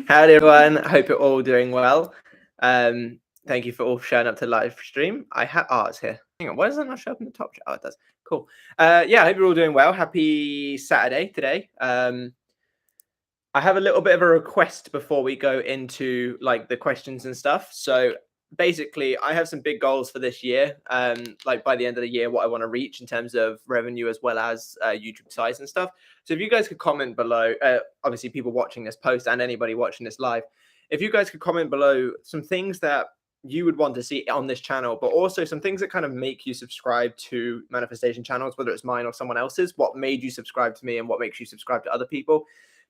Howdy everyone, I hope you're all doing well. Thank you for all showing up to the live stream. It's here. Hang on, why does that not show up in the top chat? Oh, it does. Cool. Yeah, I hope you're all doing well. Happy Saturday today. I have a little bit of a request before we go into like the questions and stuff. So basically, I have some big goals for this year. Like by the end of the year, what I want to reach in terms of revenue as well as YouTube size and stuff. So if you guys could comment below, obviously people watching this post and anybody watching this live, if you guys could comment below some things that you would want to see on this channel, but also some things that kind of make you subscribe to manifestation channels, whether it's mine or someone else's, what made you subscribe to me and what makes you subscribe to other people,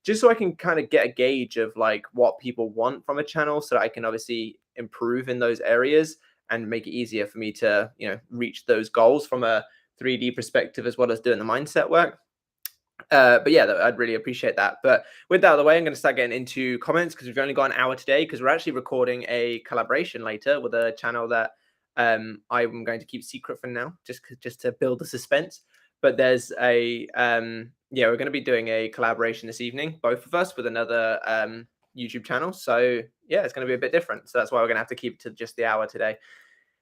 just so I can kind of get a gauge of like what people want from a channel so that I can obviously improve in those areas and make it easier for me to, reach those goals from a 3D perspective as well as doing the mindset work. But yeah, I'd really appreciate that. But with that out of the way, I'm going to start getting into comments because we've only got an hour today because we're actually recording a collaboration later with a channel that I'm going to keep secret for now, just to build the suspense. But there's a we're going to be doing a collaboration this evening, both of us, with another YouTube channel. So yeah, it's going to be a bit different. So that's why we're going to have to keep it to just the hour today,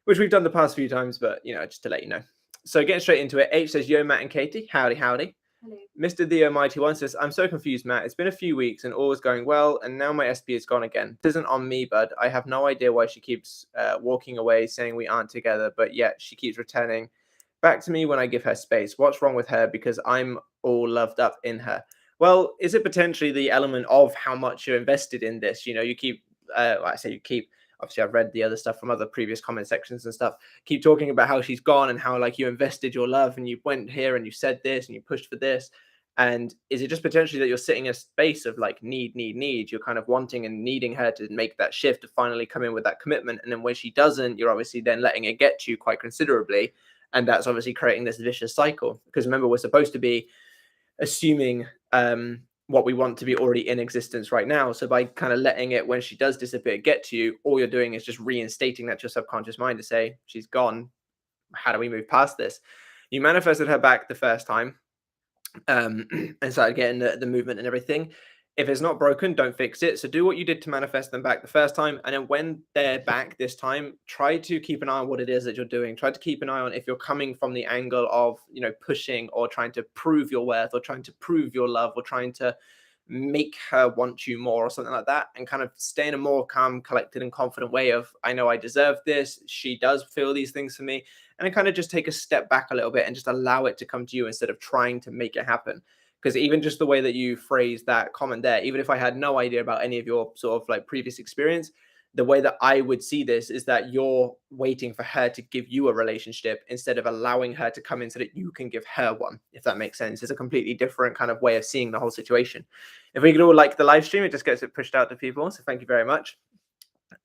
which we've done the past few times. But just to let you know. So getting straight into it, H says, "Yo, Matt and Katie, howdy, howdy." Hello. Mr. The Almighty One says, "I'm so confused, Matt. It's been a few weeks and all is going well, and now my SP is gone again. This isn't on me, bud. I have no idea why she keeps walking away, saying we aren't together, but yet she keeps returning back to me when I give her space. What's wrong with her? Because I'm all loved up in her." Well, is it potentially the element of how much you're invested in this? You keep, obviously I've read the other stuff from other previous comment sections and stuff, keep talking about how she's gone and how like you invested your love and you went here and you said this and you pushed for this. And is it just potentially that you're sitting in a space of like need? You're kind of wanting and needing her to make that shift to finally come in with that commitment. And then when she doesn't, you're obviously then letting it get to you quite considerably. And that's obviously creating this vicious cycle. Because remember, we're supposed to be assuming what we want to be already in existence right now. So by kind of letting it, when she does disappear, get to you, all you're doing is just reinstating that to your subconscious mind to say, she's gone. How do we move past this? You manifested her back the first time and started getting the movement and everything. If it's not broken, don't fix it. So do what you did to manifest them back the first time. And then when they're back this time, try to keep an eye on what it is that you're doing. Try to keep an eye on if you're coming from the angle of, pushing or trying to prove your worth or trying to prove your love or trying to make her want you more or something like that, and kind of stay in a more calm, collected and confident way of, I know I deserve this. She does feel these things for me. And then kind of just take a step back a little bit and just allow it to come to you instead of trying to make it happen. Because even just the way that you phrase that comment there, even if I had no idea about any of your sort of like previous experience, the way that I would see this is that you're waiting for her to give you a relationship instead of allowing her to come in so that you can give her one, if that makes sense. It's a completely different kind of way of seeing the whole situation. If we could all like the live stream, it just gets it pushed out to people. So thank you very much.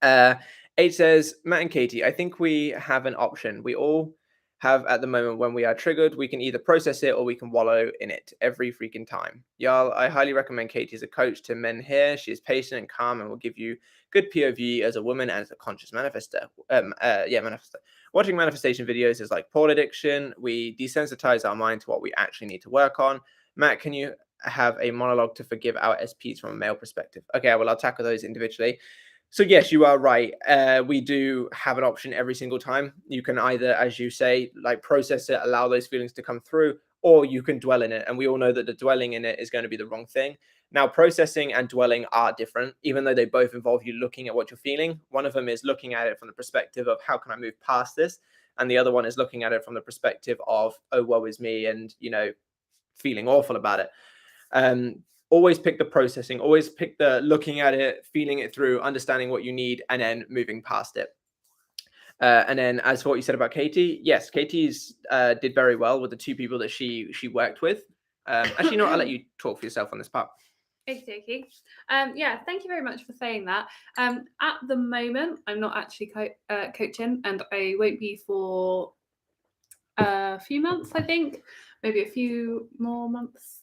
H says, "Matt and Katie, I think we have an option. We all have at the moment when we are triggered. We can either process it or we can wallow in it every freaking time. Y'all, I highly recommend Katie as a coach to men here. She is patient and calm and will give you good POV as a woman and as a conscious manifester. Manifester. Watching manifestation videos is like porn addiction. We desensitize our mind to what we actually need to work on. Matt, can you have a monologue to forgive our SPs from a male perspective?" Okay, well, I'll tackle those individually. So yes, you are right. We do have an option every single time. You can either, as you say, like process it, allow those feelings to come through, or you can dwell in it. And we all know that the dwelling in it is going to be the wrong thing. Now, processing and dwelling are different, even though they both involve you looking at what you're feeling. One of them is looking at it from the perspective of how can I move past this? And the other one is looking at it from the perspective of, oh, woe is me, and, feeling awful about it. Always pick the processing, always pick the looking at it, feeling it through, understanding what you need, and then moving past it. And then as for what you said about Katie, yes, Katie's did very well with the two people that she worked with. Actually, no, I'll let you talk for yourself on this part. Okay. Yeah, thank you very much for saying that. At the moment, I'm not actually coaching, and I won't be for a few months, I think, maybe a few more months.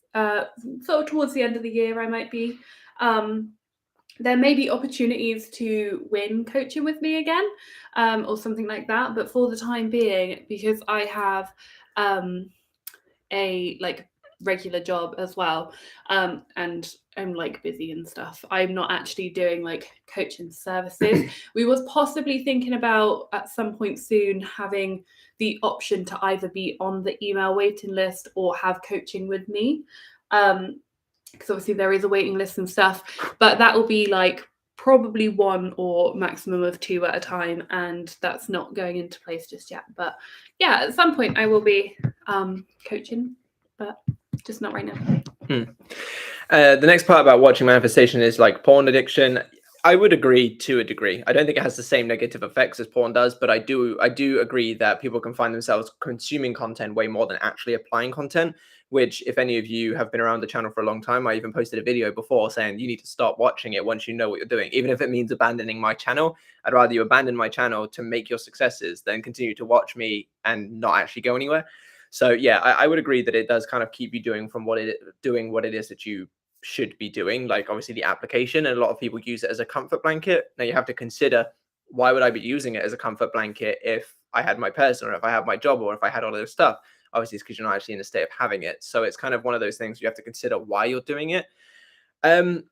Sort of towards the end of the year, I might be. There may be opportunities to win coaching with me again, or something like that. But for the time being, because I have a like regular job as well, and I'm like busy and stuff. I'm not actually doing like coaching services. We was possibly thinking about at some point soon having the option to either be on the email waiting list or have coaching with me, because obviously there is a waiting list and stuff, but that will be like probably one or maximum of two at a time, and that's not going into place just yet. But yeah, at some point I will be coaching, but just not right now. The next part about watching manifestation is like porn addiction. I would agree to a degree. I don't think it has the same negative effects as porn does, but I do agree that people can find themselves consuming content way more than actually applying content, which if any of you have been around the channel for a long time, I even posted a video before saying you need to stop watching it once you know what you're doing. Even if it means abandoning my channel, I'd rather you abandon my channel to make your successes than continue to watch me and not actually go anywhere. So yeah, I would agree that it does kind of keep you doing what it is that you should be doing, like obviously the application, and a lot of people use it as a comfort blanket. Now you have to consider, why would I be using it as a comfort blanket if I had my person, or if I had my job, or if I had all of this stuff? Obviously it's because you're not actually in a state of having it. So it's kind of one of those things you have to consider why you're doing it. And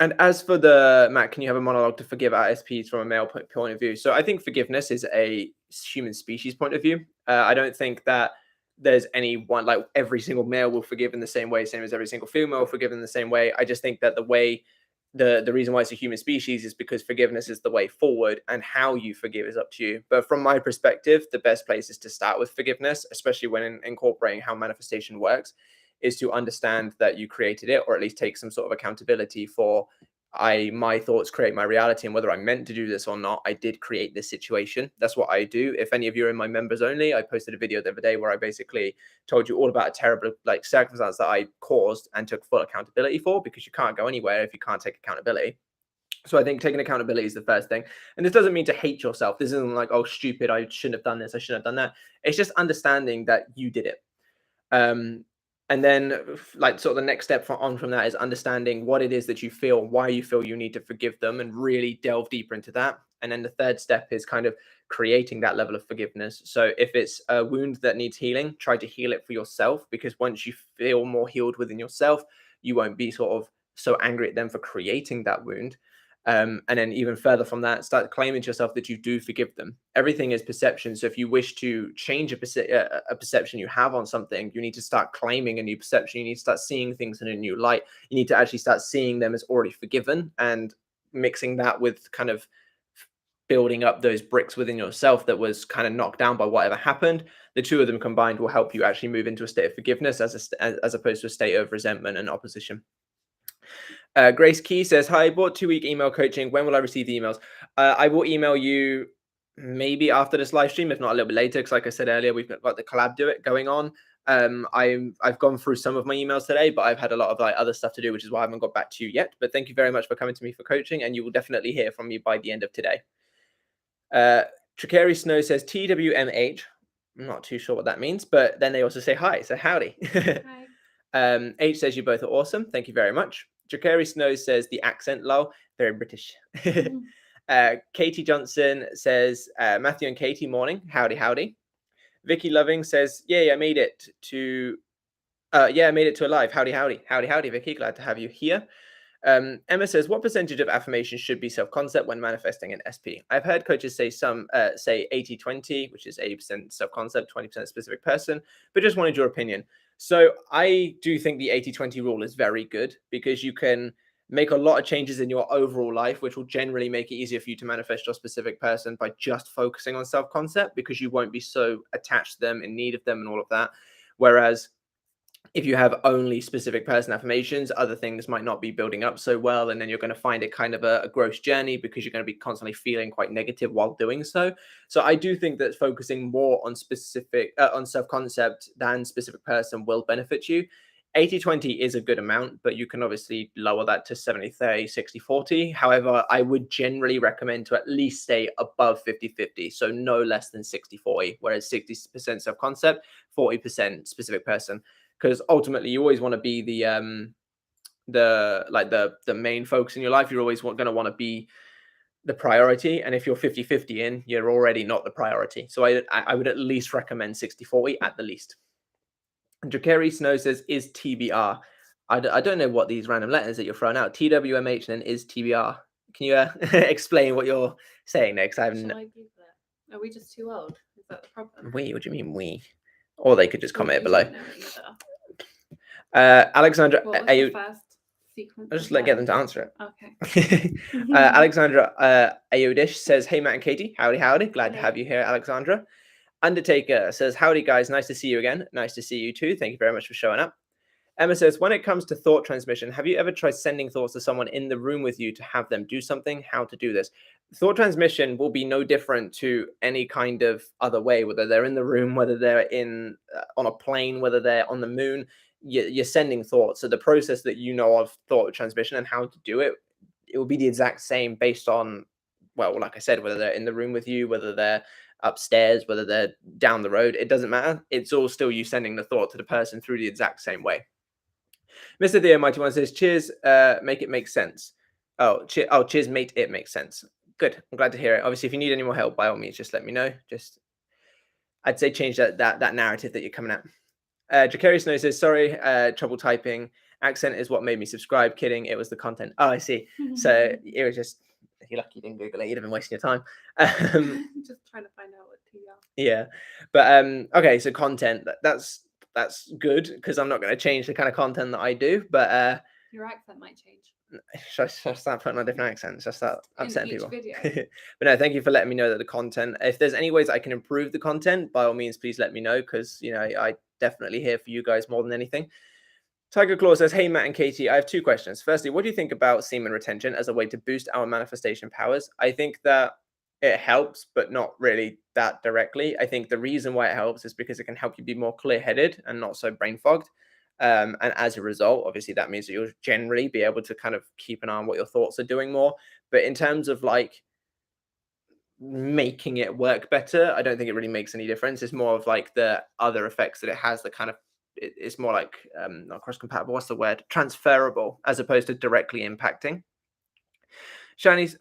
as for the Matt, can you have a monologue to forgive our SPs from a male point of view? So I think forgiveness is a human species point of view. I don't think that there's any one, like every single male will forgive in the same way, same as every single female will forgive in the same way. I just think that the reason why it's a human species is because forgiveness is the way forward, and how you forgive is up to you. But from my perspective, the best place is to start with forgiveness, especially when incorporating how manifestation works, is to understand that you created it, or at least take some sort of accountability for, my thoughts create my reality, and whether I meant to do this or not, I did create this situation. That's what I do. If any of you are in my members only, I posted a video the other day where I basically told you all about a terrible circumstance that I caused and took full accountability for, because you can't go anywhere if you can't take accountability. So I think taking accountability is the first thing. And this doesn't mean to hate yourself. This isn't like, oh, stupid, I shouldn't have done this, I shouldn't have done that. It's just understanding that you did it. And then like sort of the next step from that is understanding what it is that you feel, why you feel you need to forgive them, and really delve deeper into that. And then the third step is kind of creating that level of forgiveness. So if it's a wound that needs healing, try to heal it for yourself, because once you feel more healed within yourself, you won't be sort of so angry at them for creating that wound. And then even further from that, start claiming to yourself that you do forgive them. Everything is perception. So if you wish to change a perception you have on something, you need to start claiming a new perception. You need to start seeing things in a new light. You need to actually start seeing them as already forgiven, and mixing that with kind of building up those bricks within yourself that was kind of knocked down by whatever happened. The two of them combined will help you actually move into a state of forgiveness, as opposed to a state of resentment and opposition. Grace Key says, hi, I bought 2-week email coaching. When will I receive the emails? I will email you maybe after this live stream, if not a little bit later, because like I said earlier, we've got the collab going on. I've gone through some of my emails today, but I've had a lot of other stuff to do, which is why I haven't got back to you yet. But thank you very much for coming to me for coaching, and you will definitely hear from me by the end of today. Tricary Snow says TWMH. I'm not too sure what that means, but then they also say hi, so howdy. Hi. H says you both are awesome. Thank you very much. Tricary Snow says the accent low, very British. Katie Johnson says Matthew and Katie, morning, howdy howdy. Vicky Loving says, yay, I made it to a live, howdy howdy. Howdy howdy, Vicky, glad to have you here. Emma says, what percentage of affirmation should be self-concept when manifesting an SP? I've heard coaches say say 80-20, which is 80% self-concept, 20% specific person, but just wanted your opinion. So I do think the 80-20 rule is very good, because you can make a lot of changes in your overall life, which will generally make it easier for you to manifest your specific person by just focusing on self-concept, because you won't be so attached to them, in need of them and all of that. Whereas if you have only specific person affirmations, other things might not be building up so well. And then you're going to find it kind of a gross journey, because you're going to be constantly feeling quite negative while doing so. So I do think that focusing more on on self-concept than specific person will benefit you. 80-20 is a good amount, but you can obviously lower that to 70-30, 60-40. However, I would generally recommend to at least stay above 50-50. So no less than 60-40, whereas 60% self-concept, 40% specific person. Because ultimately you always want to be the main focus in your life. You're always going to want to be the priority. And if you're 50-50 in, you're already not the priority. So I would at least recommend 60-40 at the least. Drakeri Snow says, is TBR. I don't know what these random letters that you're throwing out. TWMH and then is TBR. Can you explain what you're saying next? I haven't. Shall I Google it? Are we just too old? Is that the problem? We? What do you mean we? Or they could just Or comment you below. don't know either. Alexandra, What was the first sequence? I'll just get them to answer it. Okay. Alexandra Ayodish says, hey, Matt and Katie. Howdy, howdy. Glad to Hey. have you here, Alexandra. Undertaker says, howdy, guys. Nice to see you again. Nice to see you too. Thank you very much for showing up. Emma says, when it comes to thought transmission, have you ever tried sending thoughts to someone in the room with you to have them do something? How to do this? Thought transmission will be no different to any kind of other way, whether they're in the room, whether they're in on a plane, whether they're on the moon. You're sending thoughts. So the process that you know of thought transmission and how to do it, it will be the exact same based on, well, like I said, whether they're in the room with you, whether they're upstairs, whether they're down the road, it doesn't matter. It's all still you sending the thought to the person through the exact same way. Mr. The Almighty One says, cheers, make it make sense. Cheers, mate, it makes sense. Good. I'm glad to hear it. Obviously, if you need any more help, by all means, just let me know. I'd say change that narrative that you're coming at. Jacari Snow says, sorry, trouble typing. Accent is what made me subscribe. Kidding. It was the content. Oh, I see. So it was just, you're lucky you didn't Google it. You'd have been wasting your time. Just trying to find out what TBR. Yeah. But okay, so content, that's good because I'm not going to change the kind of content that I do. But your accent might change. Should I start putting on different accents? Should I start upsetting people? Video. But no, thank you for letting me know that the content, if there's any ways I can improve the content, by all means, please let me know because, you know, I definitely here for you guys more than anything. Tiger Claw says, hey, Matt and Katie, I have two questions. Firstly, what do you think about semen retention as a way to boost our manifestation powers? I think that it helps, but not really that directly. I think the reason why it helps is because it can help you be more clear-headed and not so brain fogged. And as a result, obviously, that means that you'll generally be able to kind of keep an eye on what your thoughts are doing more. But in terms of like making it work better, I don't think it really makes any difference. It's more of like the other effects that it has that kind of, it's more like not cross compatible, what's the word, transferable, as opposed to directly impacting. Shani's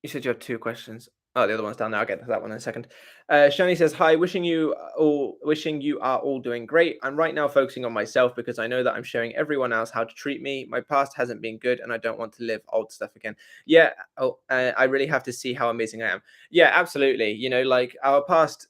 you said you have two questions. Oh, the other one's down there. I'll get to that one in a second. Shani says, hi, wishing you are all doing great. I'm right now focusing on myself because I know that I'm showing everyone else how to treat me. My past hasn't been good and I don't want to live old stuff again. Yeah. I really have to see how amazing I am. Yeah, absolutely. You know, like our past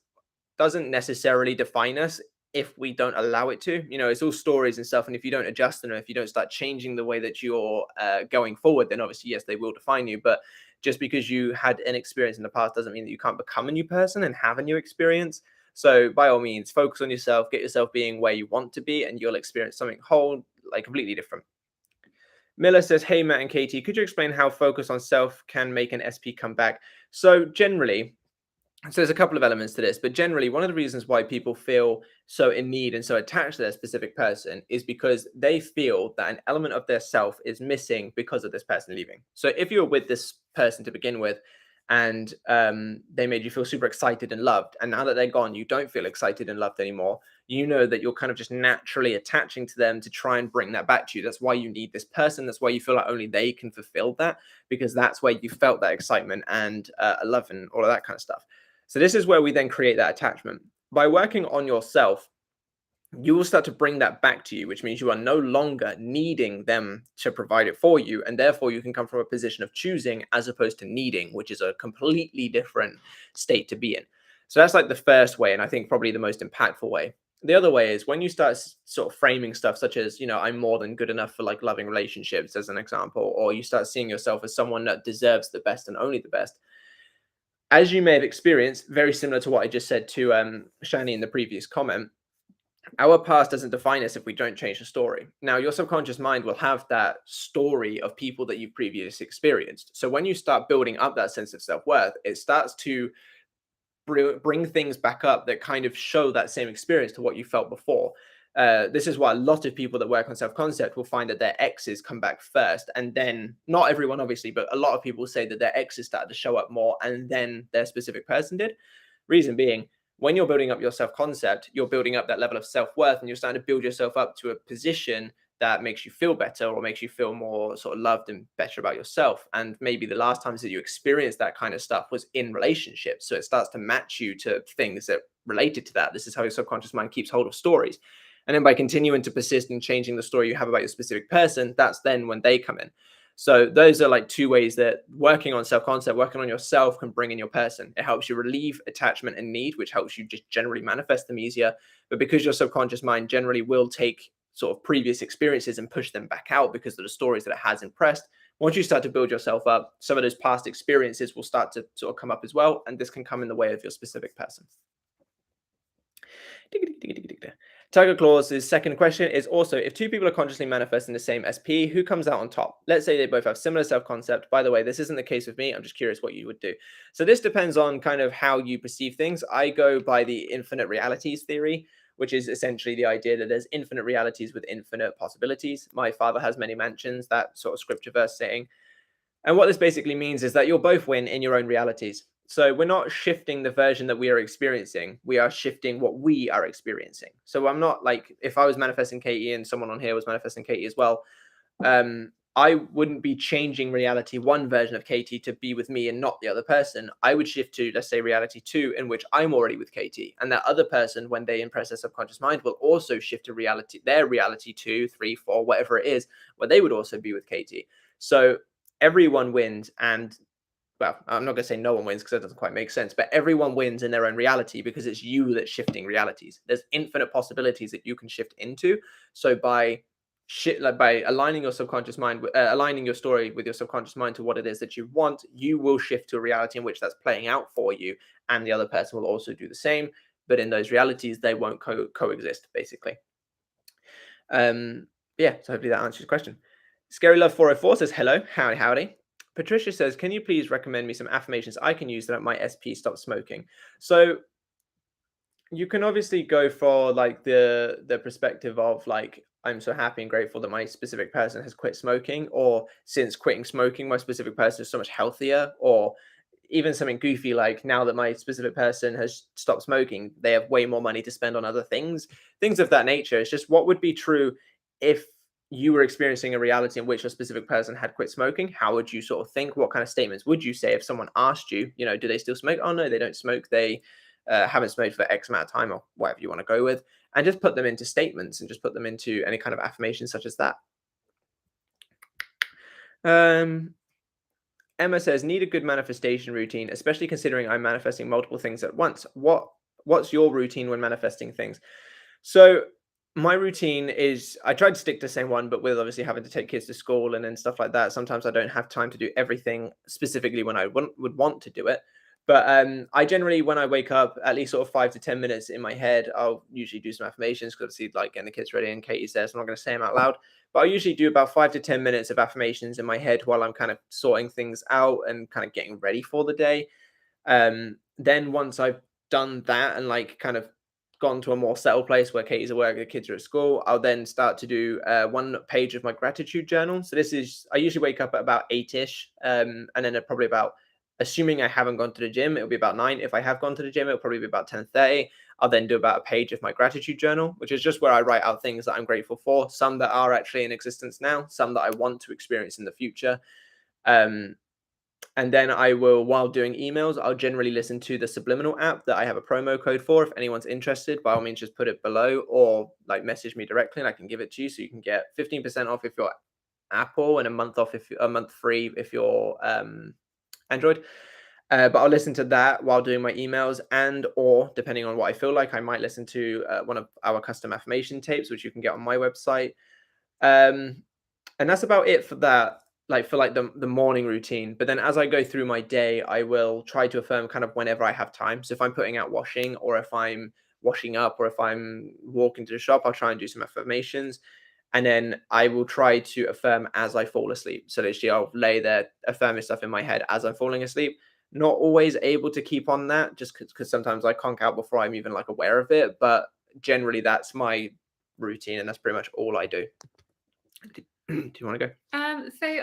doesn't necessarily define us if we don't allow it to. You know, it's all stories and stuff. And if you don't adjust them, if you don't start changing the way that you're going forward, then obviously, yes, they will define you. But just because you had an experience in the past doesn't mean that you can't become a new person and have a new experience. So by all means, focus on yourself, get yourself being where you want to be, and you'll experience something whole, like completely different. Miller says, hey, Matt and Katie, could you explain how focus on self can make an SP come back? So generally, so there's a couple of elements to this, but generally one of the reasons why people feel so in need and so attached to their specific person is because they feel that an element of their self is missing because of this person leaving. So if you're with this person to begin with and they made you feel super excited and loved, and now that they're gone, you don't feel excited and loved anymore, you know that you're kind of just naturally attaching to them to try and bring that back to you. That's why you need this person. That's why you feel like only they can fulfill that, because that's where you felt that excitement and love and all of that kind of stuff. So this is where we then create that attachment. By working on yourself, you will start to bring that back to you, which means you are no longer needing them to provide it for you. And therefore, you can come from a position of choosing as opposed to needing, which is a completely different state to be in. So that's like the first way, and I think probably the most impactful way. The other way is when you start sort of framing stuff such as, you know, I'm more than good enough for like loving relationships, as an example, or you start seeing yourself as someone that deserves the best and only the best. As you may have experienced, very similar to what I just said to Shani in the previous comment, our past doesn't define us if we don't change the story. Now, your subconscious mind will have that story of people that you've previously experienced. So when you start building up that sense of self-worth, it starts to bring things back up that kind of show that same experience to what you felt before. This is why a lot of people that work on self-concept will find that their exes come back first, and then not everyone obviously, but a lot of people say that their exes started to show up more and then their specific person did. Reason being, when you're building up your self-concept, you're building up that level of self-worth and you're starting to build yourself up to a position that makes you feel better or makes you feel more sort of loved and better about yourself. And maybe the last times that you experienced that kind of stuff was in relationships. So it starts to match you to things that related to that. This is how your subconscious mind keeps hold of stories. And then by continuing to persist and changing the story you have about your specific person, that's then when they come in. So those are like 2 ways that working on self-concept, working on yourself can bring in your person. It helps you relieve attachment and need, which helps you just generally manifest them easier. But because your subconscious mind generally will take sort of previous experiences and push them back out because of the stories that it has impressed, once you start to build yourself up, some of those past experiences will start to sort of come up as well. And this can come in the way of your specific person. Tiger Claw's second question is also, if 2 people are consciously manifesting the same SP, who comes out on top? Let's say they both have similar self-concept. By the way, this isn't the case with me. I'm just curious what you would do. So this depends on kind of how you perceive things. I go by the infinite realities theory, which is essentially the idea that there's infinite realities with infinite possibilities. My father has many mansions, that sort of scripture verse saying. And what this basically means is that you'll both win in your own realities. So we're not shifting the version that we are experiencing. We are shifting what we are experiencing. So I'm not like, if I was manifesting Katie and someone on here was manifesting Katie as well, I wouldn't be changing reality 1 version of Katie to be with me and not the other person. I would shift to, let's say, reality 2, in which I'm already with Katie. And that other person, when they impress their subconscious mind, will also shift to reality, their reality 2, 3, 4, whatever it is, where they would also be with Katie. So everyone wins. And well, I'm not going to say no one wins because that doesn't quite make sense, but everyone wins in their own reality because it's you that's shifting realities. There's infinite possibilities that you can shift into. So by aligning your subconscious mind, aligning your story with your subconscious mind to what it is that you want, you will shift to a reality in which that's playing out for you, and the other person will also do the same. But in those realities, they won't coexist, basically. Yeah, so hopefully that answers your question. Scary Love 404 says, hello, howdy. Patricia says, can you please recommend me some affirmations I can use so that my SP stops smoking? So you can obviously go for like the perspective of like, I'm so happy and grateful that my specific person has quit smoking, or since quitting smoking, my specific person is so much healthier, or even something goofy like, now that my specific person has stopped smoking, they have way more money to spend on other things of that nature. It's just, what would be true if you were experiencing a reality in which a specific person had quit smoking? How would you sort of think? What kind of statements would you say if someone asked you, do they still smoke? Oh no, they don't smoke. They haven't smoked for X amount of time, or whatever you want to go with, and just put them into statements and just put them into any kind of affirmation such as that. Emma says, need a good manifestation routine, especially considering I'm manifesting multiple things at once. What's your routine when manifesting things? So my routine is, I try to stick to the same one, but with obviously having to take kids to school and then stuff like that, sometimes I don't have time to do everything specifically when I would want to do it. But I generally, when I wake up, at least sort of 5 to 10 minutes in my head, I'll usually do some affirmations, because obviously like getting the kids ready and Katie's there, so I'm not going to say them out loud. But I usually do about 5 to 10 minutes of affirmations in my head while I'm kind of sorting things out and kind of getting ready for the day. Then once I've done that and like kind of gone to a more settled place where Katie's at work, the kids are at school, I'll then start to do 1 page of my gratitude journal. So this is, I usually wake up at about 8-ish, and then at probably about, assuming I haven't gone to the gym, it'll be about 9. If I have gone to the gym, it'll probably be about 10:30. I'll then do about a page of my gratitude journal, which is just where I write out things that I'm grateful for, some that are actually in existence now, some that I want to experience in the future. And then I will, while doing emails, I'll generally listen to the Subliminal app that I have a promo code for. If anyone's interested, by all means, just put it below, or like message me directly and I can give it to you. So you can get 15% off if you're Apple, and a month off if a month free if you're Android. But I'll listen to that while doing my emails, and or depending on what I feel like, I might listen to one of our custom affirmation tapes, which you can get on my website. And that's about it for that, like for like the morning routine. But then as I go through my day, I will try to affirm kind of whenever I have time. So if I'm putting out washing, or if I'm washing up, or if I'm walking to the shop, I'll try and do some affirmations. And then I will try to affirm as I fall asleep. So literally I'll lay there affirming stuff in my head as I'm falling asleep. Not always able to keep on that, just because sometimes I conk out before I'm even like aware of it. But generally that's my routine, and that's pretty much all I do. Do you want to go? So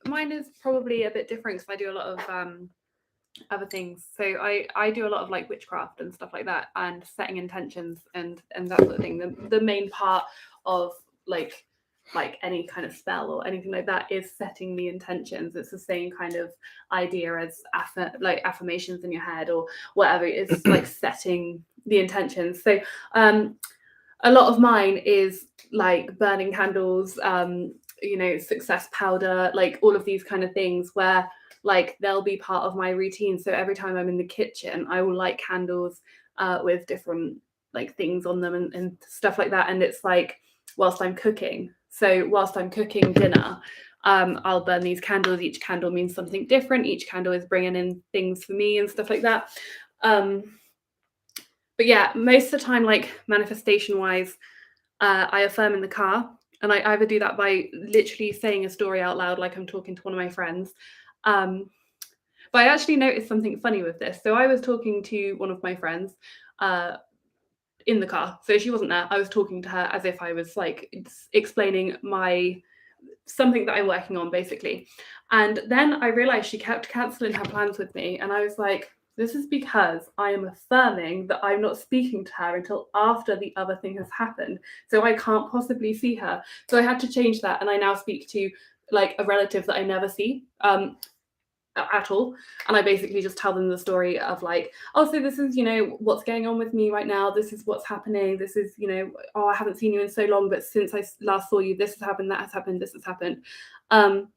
mine is probably a bit different because I do a lot of other things. So I do a lot of like witchcraft and stuff like that, and setting intentions and that sort of thing. The main part of like any kind of spell or anything like that is setting the intentions. It's the same kind of idea as affirmations in your head or whatever. It's like setting the intentions. So a lot of mine is like burning candles, success powder, like all of these kind of things where like they'll be part of my routine. So every time I'm in the kitchen, I will light candles with different like things on them and stuff like that. And it's like whilst I'm cooking. So whilst I'm cooking dinner, I'll burn these candles. Each candle means something different. Each candle is bringing in things for me and stuff like that. But yeah, most of the time, like manifestation wise, I affirm in the car. And I either do that by literally saying a story out loud, like I'm talking to one of my friends. But I actually noticed something funny with this. So I was talking to one of my friends in the car. So she wasn't there. I was talking to her as if I was like explaining something that I'm working on, basically. And then I realized she kept canceling her plans with me. And I was like, this is because I am affirming that I'm not speaking to her until after the other thing has happened. So I can't possibly see her. So I had to change that. And I now speak to like a relative that I never see at all. And I basically just tell them the story of like, oh, so this is, what's going on with me right now. This is what's happening. This is, oh, I haven't seen you in so long, but since I last saw you, this has happened, that has happened, this has happened. And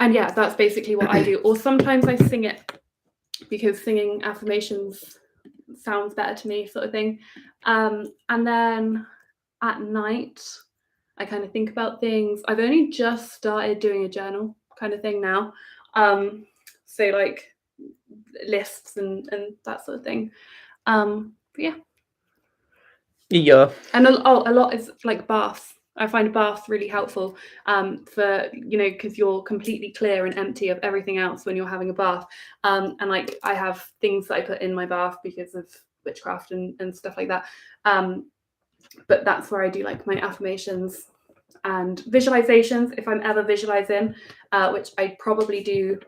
yeah, that's basically what I do. Or sometimes I sing it because singing affirmations sounds better to me, sort of thing. And then at night, I kind of think about things. I've only just started doing a journal kind of thing now. So like lists and that sort of thing. But yeah. Yeah. And a lot is like baths. I find baths really helpful for, because you're completely clear and empty of everything else when you're having a bath. And like I have things that I put in my bath because of witchcraft and stuff like that. But that's where I do like my affirmations and visualizations if I'm ever visualizing, which I probably do,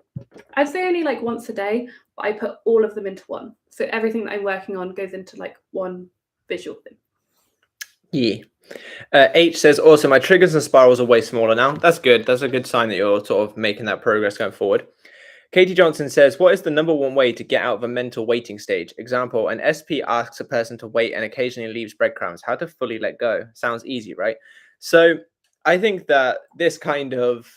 I'd say only like once a day, but I put all of them into one. So everything that I'm working on goes into like one visual thing. Yeah. H says, also, my triggers and spirals are way smaller now. That's good. That's a good sign that you're sort of making that progress going forward. Katie Johnson says, what is the number one way to get out of a mental waiting stage? Example, an SP asks a person to wait and occasionally leaves breadcrumbs. How to fully let go? Sounds easy, right? So I think that this kind of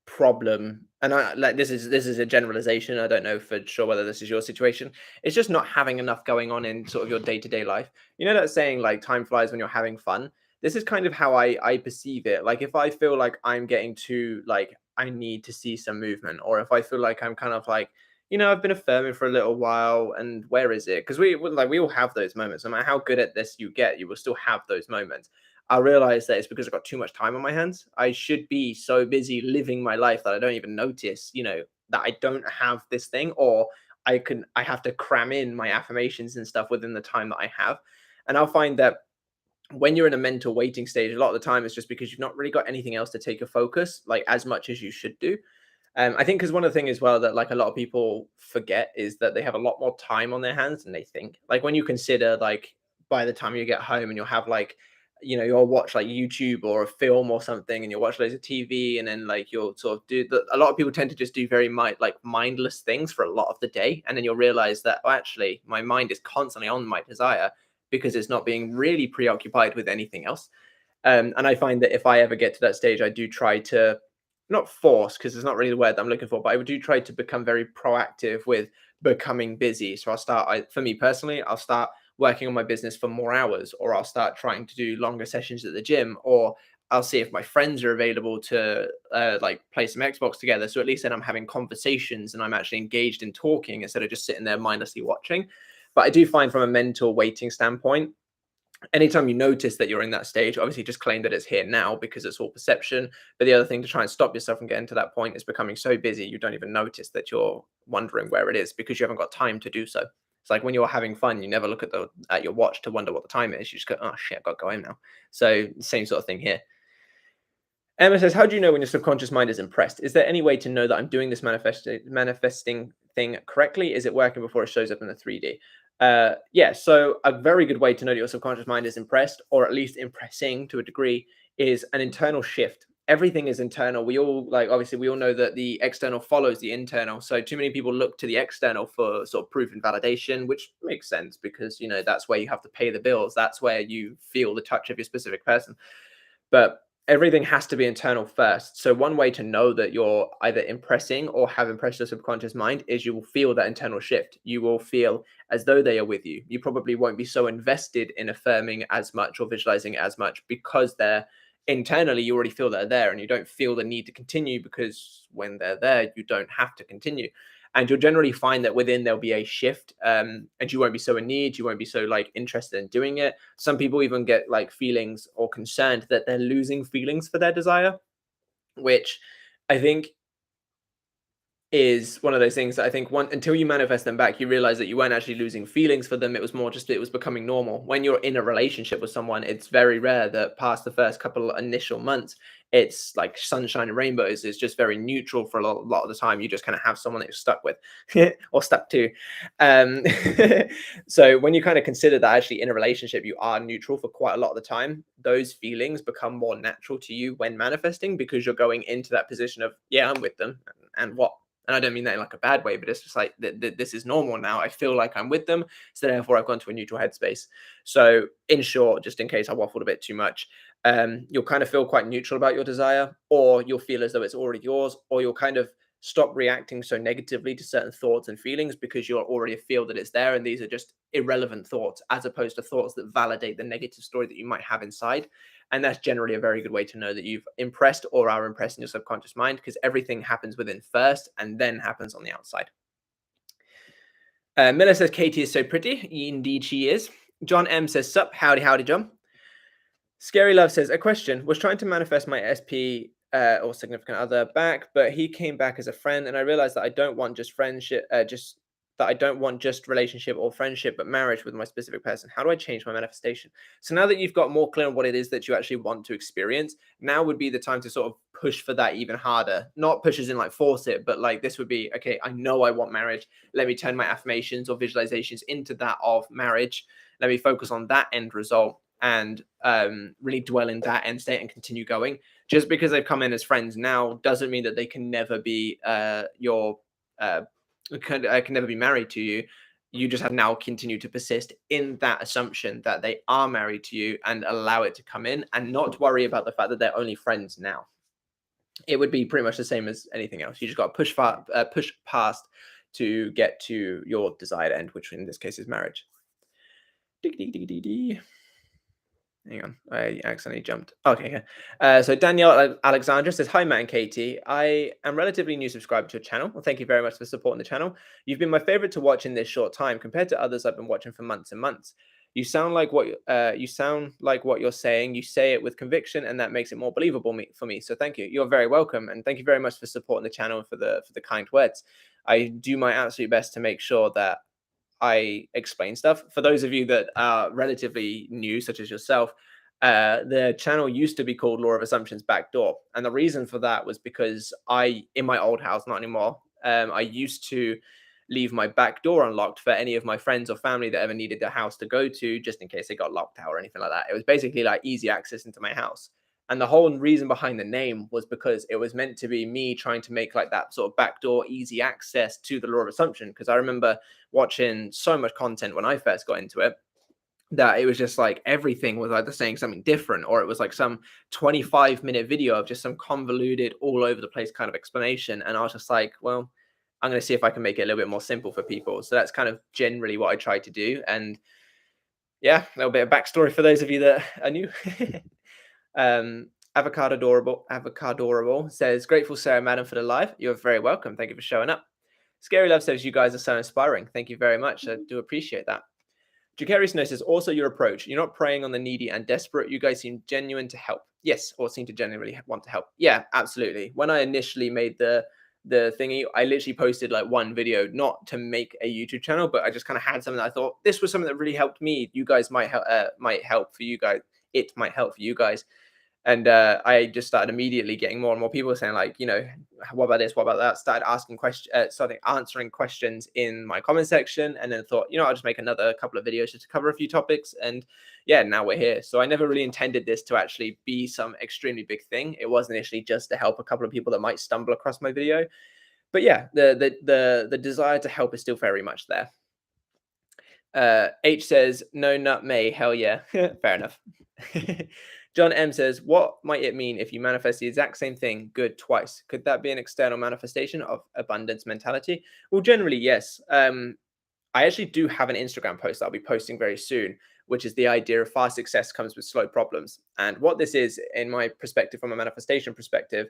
problem, and I like this is a generalization. I don't know for sure whether this is your situation. It's just not having enough going on in sort of your day-to-day life. You know that saying like time flies when you're having fun? This is kind of how I perceive it. Like if I feel like I'm getting too like I need to see some movement, or if I feel like I'm kind of like, I've been affirming for a little while and where is it? Because we all have those moments. No matter how good at this you get, you will still have those moments. I realize that it's because I've got too much time on my hands. I should be so busy living my life that I don't even notice, that I don't have this thing, or I have to cram in my affirmations and stuff within the time that I have. And I'll find that when you're in a mental waiting stage, a lot of the time it's just because you've not really got anything else to take your focus, like as much as you should do. I think because one of the things as well that like a lot of people forget is that they have a lot more time on their hands than they think. Like when you consider like by the time you get home and you'll have like, you'll watch like YouTube or a film or something, and you'll watch loads of TV, and then like you'll sort of do a lot of people tend to just do very mindless things for a lot of the day, and then you'll realize that actually my mind is constantly on my desire because it's not being really preoccupied with anything else. And I find that if I ever get to that stage, I do try to not force, because it's not really the word that I'm looking for, but I do try to become very proactive with becoming busy. So for me personally, I'll start working on my business for more hours, or I'll start trying to do longer sessions at the gym, or I'll see if my friends are available to like play some Xbox together. So at least then I'm having conversations and I'm actually engaged in talking instead of just sitting there mindlessly watching. But I do find from a mental waiting standpoint, anytime you notice that you're in that stage, obviously just claim that it's here now because it's all perception. But the other thing to try and stop yourself from getting to that point is becoming so busy you don't even notice that you're wondering where it is because you haven't got time to do so. It's like when you're having fun, you never look at your watch to wonder what the time is. You just go, oh shit, I've got to go home now. So same sort of thing here. Emma says, how do you know when your subconscious mind is impressed? Is there any way to know that I'm doing this manifesting thing correctly? Is it working before it shows up in the 3D? Yeah, so a very good way to know that your subconscious mind is impressed, or at least impressing to a degree, is an internal shift. everything is internal. We all obviously we all know that the external follows the internal. So too many people look to the external for sort of proof and validation, which makes sense because that's where you have to pay the bills. That's where you feel the touch of your specific person. But everything has to be internal first. So one way to know that you're either impressing or have impressed your subconscious mind is you will feel that internal shift. You will feel as though they are with you. You probably won't be so invested in affirming as much or visualizing as much because they're internally, you already feel they're there and you don't feel the need to continue because when they're there, you don't have to continue. And you'll generally find that within there'll be a shift, and you won't be so in need, you won't be so interested in doing it. Some people even get feelings or concerned that they're losing feelings for their desire, which I think is one of those things that I think until you manifest them back, you realize that you weren't actually losing feelings for them. It was more just it was becoming normal. When you're in a relationship with someone, it's very rare that past the first couple of initial months, it's like sunshine and rainbows. It's just very neutral for a lot of the time. You just kind of have someone that you're stuck with or stuck to. Um, so when you kind of consider that actually in a relationship, you are neutral for quite a lot of the time, those feelings become more natural to you when manifesting because you're going into that position of, yeah, I'm with them and what? And I don't mean that in a bad way, but it's just this is normal now. I feel like I'm with them. So therefore I've gone to a neutral headspace. So in short, just in case I waffled a bit too much, you'll kind of feel quite neutral about your desire, or you'll feel as though it's already yours, or you'll kind of stop reacting so negatively to certain thoughts and feelings because you'll already feel that it's there. And these are just irrelevant thoughts as opposed to thoughts that validate the negative story that you might have inside. And that's generally a very good way to know that you've impressed or are impressing your subconscious mind because everything happens within first and then happens on the outside. Miller says, Katie is so pretty. Indeed, she is. John M says, sup, howdy, howdy, John. Scary Love says, a question. Was trying to manifest my SP or significant other back, but he came back as a friend, and I realized that I don't want just friendship, that I don't want just relationship or friendship, but marriage with my specific person. How do I change my manifestation? So now that you've got more clear on what it is that you actually want to experience, now would be the time to sort of push for that even harder. Not push as in force it, but this would be, okay, I know I want marriage. Let me turn my affirmations or visualizations into that of marriage. Let me focus on that end result and really dwell in that end state and continue going. Just because they've come in as friends now doesn't mean that they can never be can never be married to you. You just have now continued to persist in that assumption that they are married to you and allow it to come in and not worry about the fact that they're only friends now. It would be pretty much the same as anything else. You just got to push past to get to your desired end, which in this case is marriage. Hang on, I accidentally jumped. Okay. So Danielle Alexandra says, hi, Matt and Katie. I am relatively new subscriber to your channel. Well, thank you very much for supporting the channel. You've been my favorite to watch in this short time compared to others I've been watching for months and months. You sound like what you're saying. You say it with conviction, and that makes it more believable for me. So thank you. You're very welcome, and thank you very much for supporting the channel and for the kind words. I do my absolute best to make sure that I explain stuff. For those of you that are relatively new, such as yourself, the channel used to be called Law of Assumptions Backdoor. And the reason for that was because in my old house, not anymore, I used to leave my back door unlocked for any of my friends or family that ever needed the house to go to, just in case they got locked out or anything like that. It was basically easy access into my house. And the whole reason behind the name was because it was meant to be me trying to make that sort of backdoor easy access to the Law of Assumption. Because I remember watching so much content when I first got into it that it was just everything was either saying something different, or it was some 25-minute video of just some convoluted all over the place kind of explanation. And I was just well, I'm going to see if I can make it a little bit more simple for people. So that's kind of generally what I try to do. And yeah, a little bit of backstory for those of you that are new. Avocadorable says, grateful Sarah Madam for the live. You're very welcome. Thank you for showing up. Scary Love says, you guys are so inspiring. Thank you very much. I do appreciate that. Jacarius Snow says, also your approach. You're not preying on the needy and desperate. You guys seem genuine to help. Yes, or seem to genuinely want to help. Yeah, absolutely. When I initially made the thingy, I literally posted one video, not to make a YouTube channel, but I just kind of had something that I thought this was something that really helped me. You guys might help for you guys. It might help for you guys. And I just started immediately getting more and more people saying like, what about this? What about that? Started asking questions, started answering questions in my comment section, and then thought, I'll just make another couple of videos just to cover a few topics. And yeah, now we're here. So I never really intended this to actually be some extremely big thing. It was initially just to help a couple of people that might stumble across my video. But yeah, the desire to help is still very much there. H says, no nut may, hell yeah. Fair enough. John M says, what might it mean if you manifest the exact same thing good twice? Could that be an external manifestation of abundance mentality? Well, generally, yes. I actually do have an Instagram post I'll be posting very soon, which is the idea of fast success comes with slow problems. And what this is, in my perspective, from a manifestation perspective,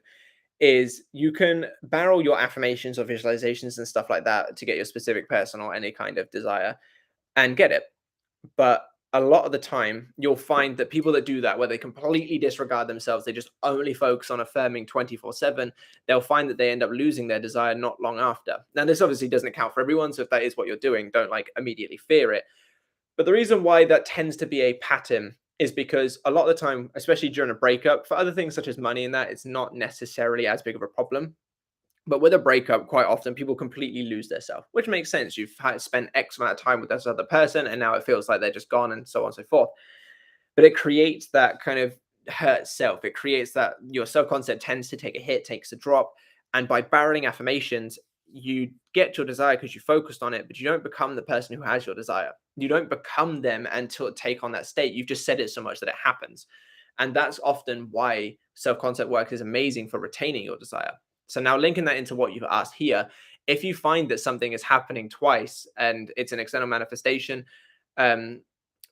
is you can barrel your affirmations or visualizations and stuff like that to get your specific person or any kind of desire and get it. But a lot of the time, you'll find that people that do that, where they completely disregard themselves, they just only focus on affirming 24/7, they'll find that they end up losing their desire not long after. Now, this obviously doesn't account for everyone. So if that is what you're doing, don't like immediately fear it. But the reason why that tends to be a pattern is because a lot of the time, especially during a breakup, for other things such as money and that, it's not necessarily as big of a problem. But with a breakup, quite often people completely lose their self, which makes sense. You've spent X amount of time with this other person, and now it feels like they're just gone, and so on and so forth. But it creates that kind of hurt self. It creates that your self-concept tends to take a hit, takes a drop. And by barreling affirmations, you get your desire because you focused on it, but you don't become the person who has your desire. You don't become them until take on that state. You've just said it so much that it happens. And that's often why self-concept work is amazing for retaining your desire. So now linking that into what you've asked here, if you find that something is happening twice and it's an external manifestation, hang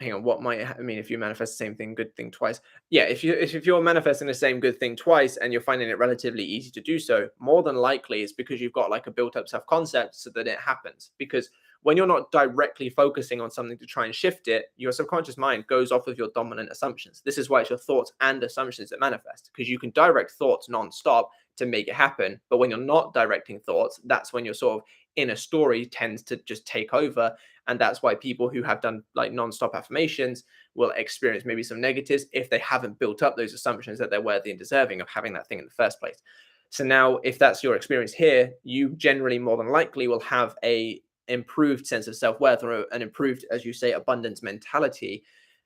on, what might I mean if you manifest the same thing, good thing twice? Yeah, if you're manifesting the same good thing twice and you're finding it relatively easy to do so, more than likely it's because you've got like a built-up self-concept so that it happens. Because when you're not directly focusing on something to try and shift it, your subconscious mind goes off of your dominant assumptions. This is why it's your thoughts and assumptions that manifest, because you can direct thoughts non-stop to make it happen. But when you're not directing thoughts, that's when your sort of inner story tends to just take over. And that's why people who have done like non-stop affirmations will experience maybe some negatives if they haven't built up those assumptions that they're worthy and deserving of having that thing in the first place. So now, if that's your experience here, you generally more than likely will have a improved sense of self-worth or an improved, as you say, abundance mentality,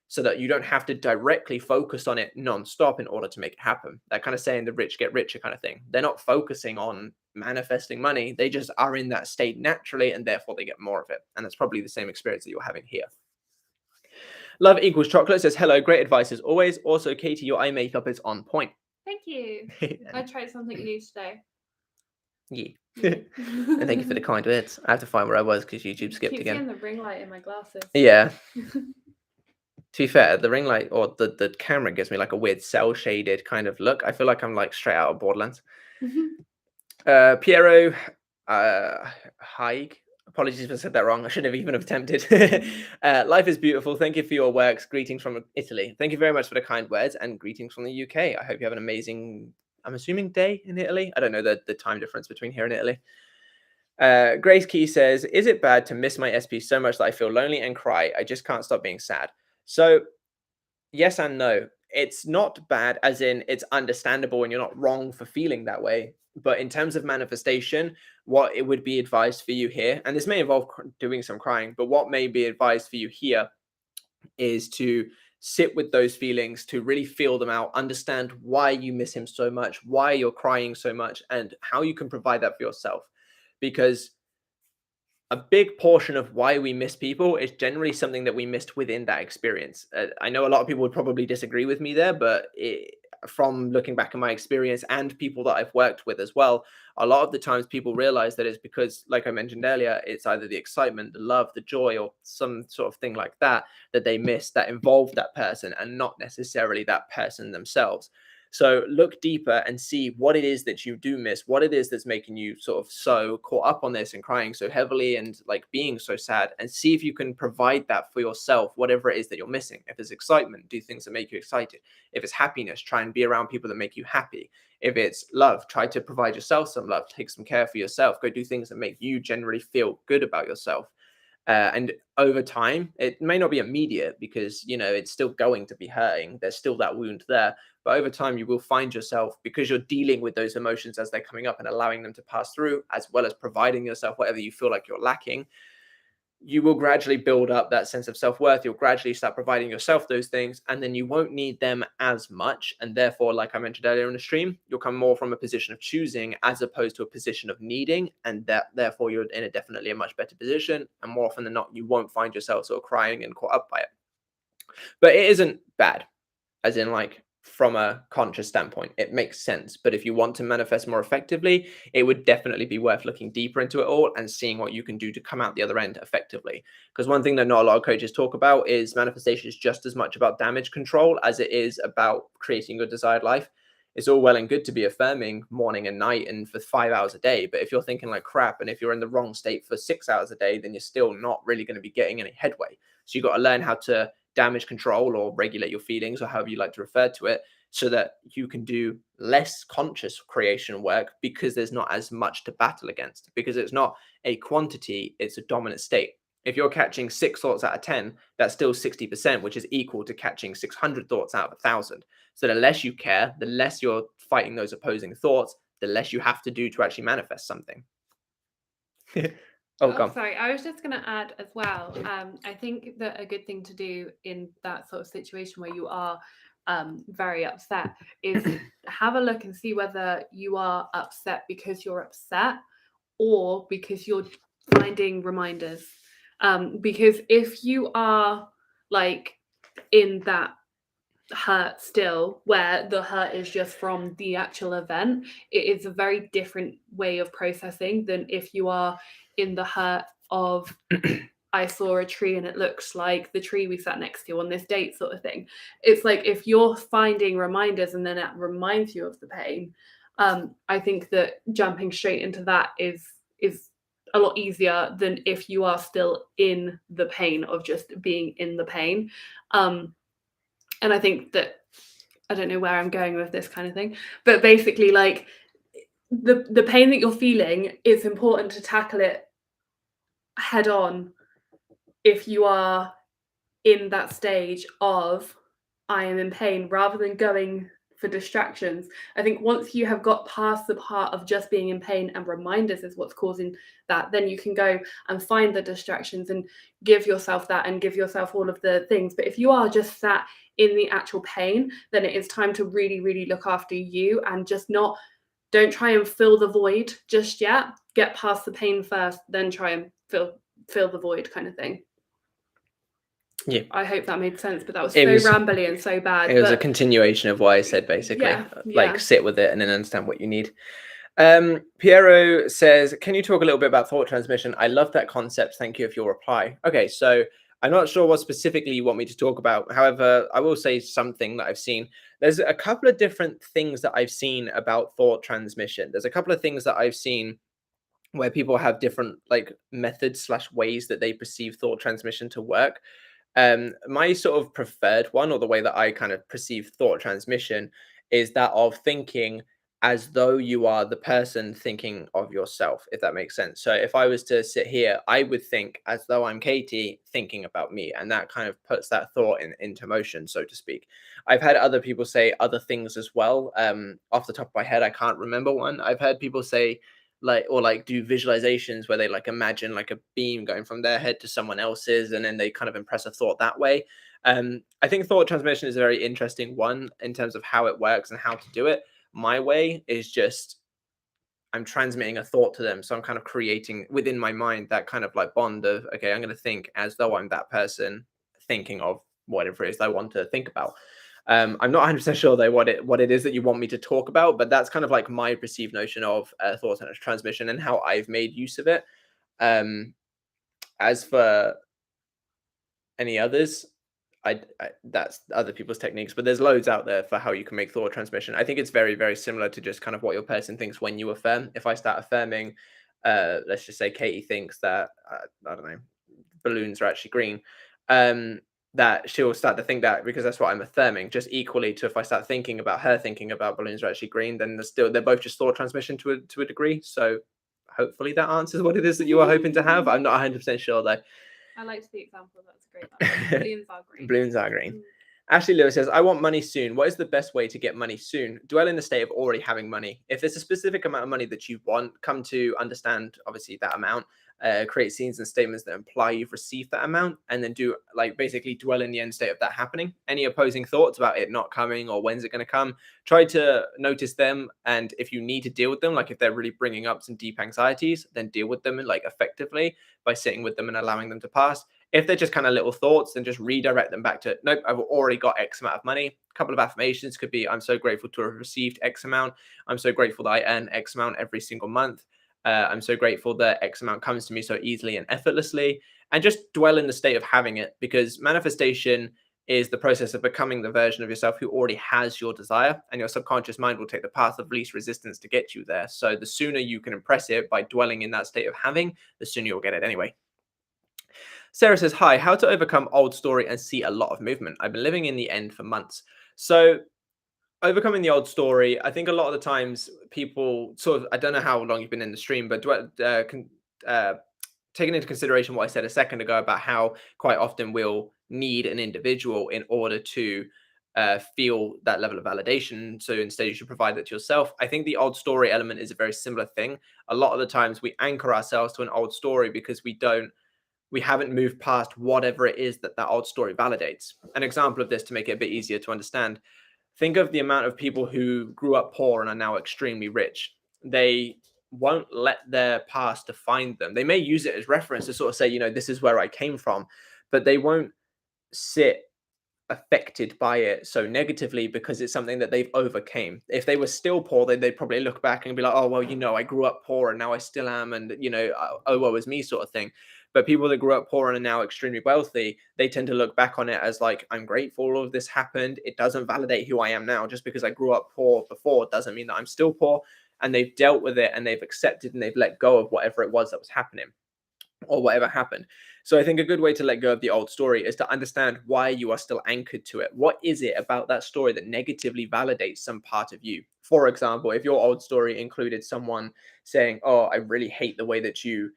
so that you don't have to directly focus on it non-stop in order to make it happen. That kind of saying the rich get richer kind of thing. They're not focusing on manifesting money. They just are in that state naturally, and therefore they get more of it. And that's probably the same experience that you're having here. Love equals chocolate says, hello, great advice as always. Also, Katie, your eye makeup is on point. Thank you. I tried something new today. Yeah. And thank you for the kind words. I have to find where I was because YouTube skipped Keep again. seeing the ring light in my glasses. Yeah. To be fair, the ring light or the camera gives me like a weird cell shaded kind of look. I feel like I'm like straight out of Borderlands. Piero Haig. Apologies if I said that wrong. I shouldn't have even attempted. Life is beautiful. Thank you for your works. Greetings from Italy. Thank you very much for the kind words and greetings from the UK. I hope you have an amazing, I'm assuming, day in Italy. I don't know the time difference between here and Italy. Grace Key says, is it bad to miss my SP so much that I feel lonely and cry? I just can't stop being sad. So yes and no. It's not bad as in it's understandable and you're not wrong for feeling that way. But in terms of manifestation, what it would be advised for you here, and this may involve doing some crying, but what may be advised for you here is to sit with those feelings, to really feel them out, understand why you miss him so much, why you're crying so much, and how you can provide that for yourself. Because a big portion of why we miss people is generally something that we missed within that experience. I know a lot of people would probably disagree with me there, but from looking back at my experience and people that I've worked with as well, a lot of the times people realize that it's because, like I mentioned earlier, it's either the excitement, the love, the joy, or some sort of thing like that they miss that involved that person and not necessarily that person themselves. So look deeper and see what it is that you do miss, what it is that's making you sort of so caught up on this and crying so heavily and like being so sad, and see if you can provide that for yourself, whatever it is that you're missing. If it's excitement, do things that make you excited. If it's happiness, try and be around people that make you happy. If it's love, try to provide yourself some love, take some care for yourself, go do things that make you generally feel good about yourself. And over time, it may not be immediate because, it's still going to be hurting. There's still that wound there. But over time, you will find yourself, because you're dealing with those emotions as they're coming up and allowing them to pass through, as well as providing yourself whatever you feel like you're lacking, you will gradually build up that sense of self-worth. You'll gradually start providing yourself those things, and then you won't need them as much. And therefore, like I mentioned earlier in the stream, you'll come more from a position of choosing as opposed to a position of needing. And that therefore you're in definitely a much better position. And more often than not, you won't find yourself sort of crying and caught up by it. But it isn't bad, as in like from a conscious standpoint, it makes sense. But if you want to manifest more effectively, it would definitely be worth looking deeper into it all and seeing what you can do to come out the other end effectively. Because one thing that not a lot of coaches talk about is manifestation is just as much about damage control as it is about creating your desired life. It's all well and good to be affirming morning and night and for 5 hours a day. But if you're thinking like crap and if you're in the wrong state for 6 hours a day, then you're still not really going to be getting any headway. So you've got to learn how to damage control or regulate your feelings, or however you like to refer to it, so that you can do less conscious creation work, because there's not as much to battle against, because it's not a quantity, it's a dominant state. If you're catching 6 thoughts out of 10, that's still 60%, which is equal to catching 600 thoughts out of 1,000. So the less you care, the less you're fighting those opposing thoughts, the less you have to do to actually manifest something. Sorry, I was just going to add as well. I think that a good thing to do in that sort of situation where you are very upset is have a look and see whether you are upset because you're upset or because you're finding reminders. Because if you are like in that hurt still, where the hurt is just from the actual event, it is a very different way of processing than if you are in the hurt of I saw a tree and it looks like the tree we sat next to on this date sort of thing. It's like if you're finding reminders and then it reminds you of the pain, I think that jumping straight into that is a lot easier than if you are still in the pain of just being in the pain. And I think that, I don't know where I'm going with this kind of thing, but basically like the pain that you're feeling, it's important to tackle it head on if you are in that stage of I am in pain, rather than going for distractions. I think once you have got past the part of just being in pain and reminders is what's causing that, then you can go and find the distractions and give yourself that and give yourself all of the things. But if you are just sat in the actual pain, then it is time to really, really look after you and just don't try and fill the void just yet. Get past the pain first, then try and fill the void kind of thing. Yeah, I hope that made sense, but that was rambly and so bad. It was a continuation of what I said, basically. Like sit with it and then understand what you need. Piero says, can you talk a little bit about thought transmission? I love that concept. Thank you for your reply. Okay, so I'm not sure what specifically you want me to talk about. However, I will say something that I've seen. There's a couple of different things that I've seen about thought transmission. There's a couple of things that I've seen where people have different like methods / ways that they perceive thought transmission to work. My sort of preferred one, or the way that I kind of perceive thought transmission, is that of thinking as though you are the person thinking of yourself, if that makes sense. So if I was to sit here, I would think as though I'm Katie thinking about me, and that kind of puts that thought into motion, so to speak. I've had other people say other things as well. Off the top of my head, I can't remember one. I've heard people say do visualizations where they like imagine like a beam going from their head to someone else's, and then they kind of impress a thought that way. I think thought transmission is a very interesting one in terms of how it works and how to do it. My way is just I'm transmitting a thought to them, so I'm kind of creating within my mind that kind of like bond of, okay, I'm going to think as though I'm that person thinking of whatever it is I want to think about. I'm not 100% sure though what it is that you want me to talk about, but that's kind of like my perceived notion of thought transmission and how I've made use of it. As for any others, I that's other people's techniques, but there's loads out there for how you can make thought transmission. I think it's very, very similar to just kind of what your person thinks when you affirm. If I start affirming, let's just say Katie thinks that I don't know, balloons are actually green. That she'll start to think that, because that's what I'm affirming. Just equally to if I start thinking about her thinking about balloons are actually green, then they're both just thought transmission to a degree. So hopefully that answers what it is that you are hoping to have. I'm not 100% sure though. I liked the example. That's a great one. Balloons are green. Balloons are green. Ashley Lewis says, I want money soon. What is the best way to get money soon? Dwell in the state of already having money. If there's a specific amount of money that you want, come to understand, obviously, that amount. Create scenes and statements that imply you've received that amount, and then do basically dwell in the end state of that happening. Any opposing thoughts about it not coming or when's it going to come, try to notice them, and if you need to deal with them, like if they're really bringing up some deep anxieties, then deal with them effectively by sitting with them and allowing them to pass. If they're just kind of little thoughts, then just redirect them back to, nope, I've already got X amount of money. A couple of affirmations could be, I'm so grateful to have received X amount. I'm so grateful that I earn X amount every single month. I'm so grateful that X amount comes to me so easily and effortlessly. And just dwell in the state of having it, because manifestation is the process of becoming the version of yourself who already has your desire, and your subconscious mind will take the path of least resistance to get you there. So the sooner you can impress it by dwelling in that state of having, the sooner you'll get it anyway. Sarah says, hi, how to overcome old story and see a lot of movement. I've been living in the end for months. So overcoming the old story, I think a lot of the times people sort of, I don't know how long you've been in the stream, but taking into consideration what I said a second ago about how quite often we'll need an individual in order to feel that level of validation. So instead you should provide that to yourself. I think the old story element is a very similar thing. A lot of the times we anchor ourselves to an old story because we haven't moved past whatever it is that old story validates. An example of this, to make it a bit easier to understand, think of the amount of people who grew up poor and are now extremely rich. They won't let their past define them. They may use it as reference to sort of say, this is where I came from, but they won't sit affected by it so negatively because it's something that they've overcame. If they were still poor, they'd probably look back and be like, oh, well, I grew up poor and now I still am. And, oh, woe is me sort of thing. But people that grew up poor and are now extremely wealthy, they tend to look back on it as like, I'm grateful all of this happened. It doesn't validate who I am now. Just because I grew up poor before doesn't mean that I'm still poor. And they've dealt with it and they've accepted and they've let go of whatever it was that was happening or whatever happened. So I think a good way to let go of the old story is to understand why you are still anchored to it. What is it about that story that negatively validates some part of you? For example, if your old story included someone saying, oh, I really hate the way that you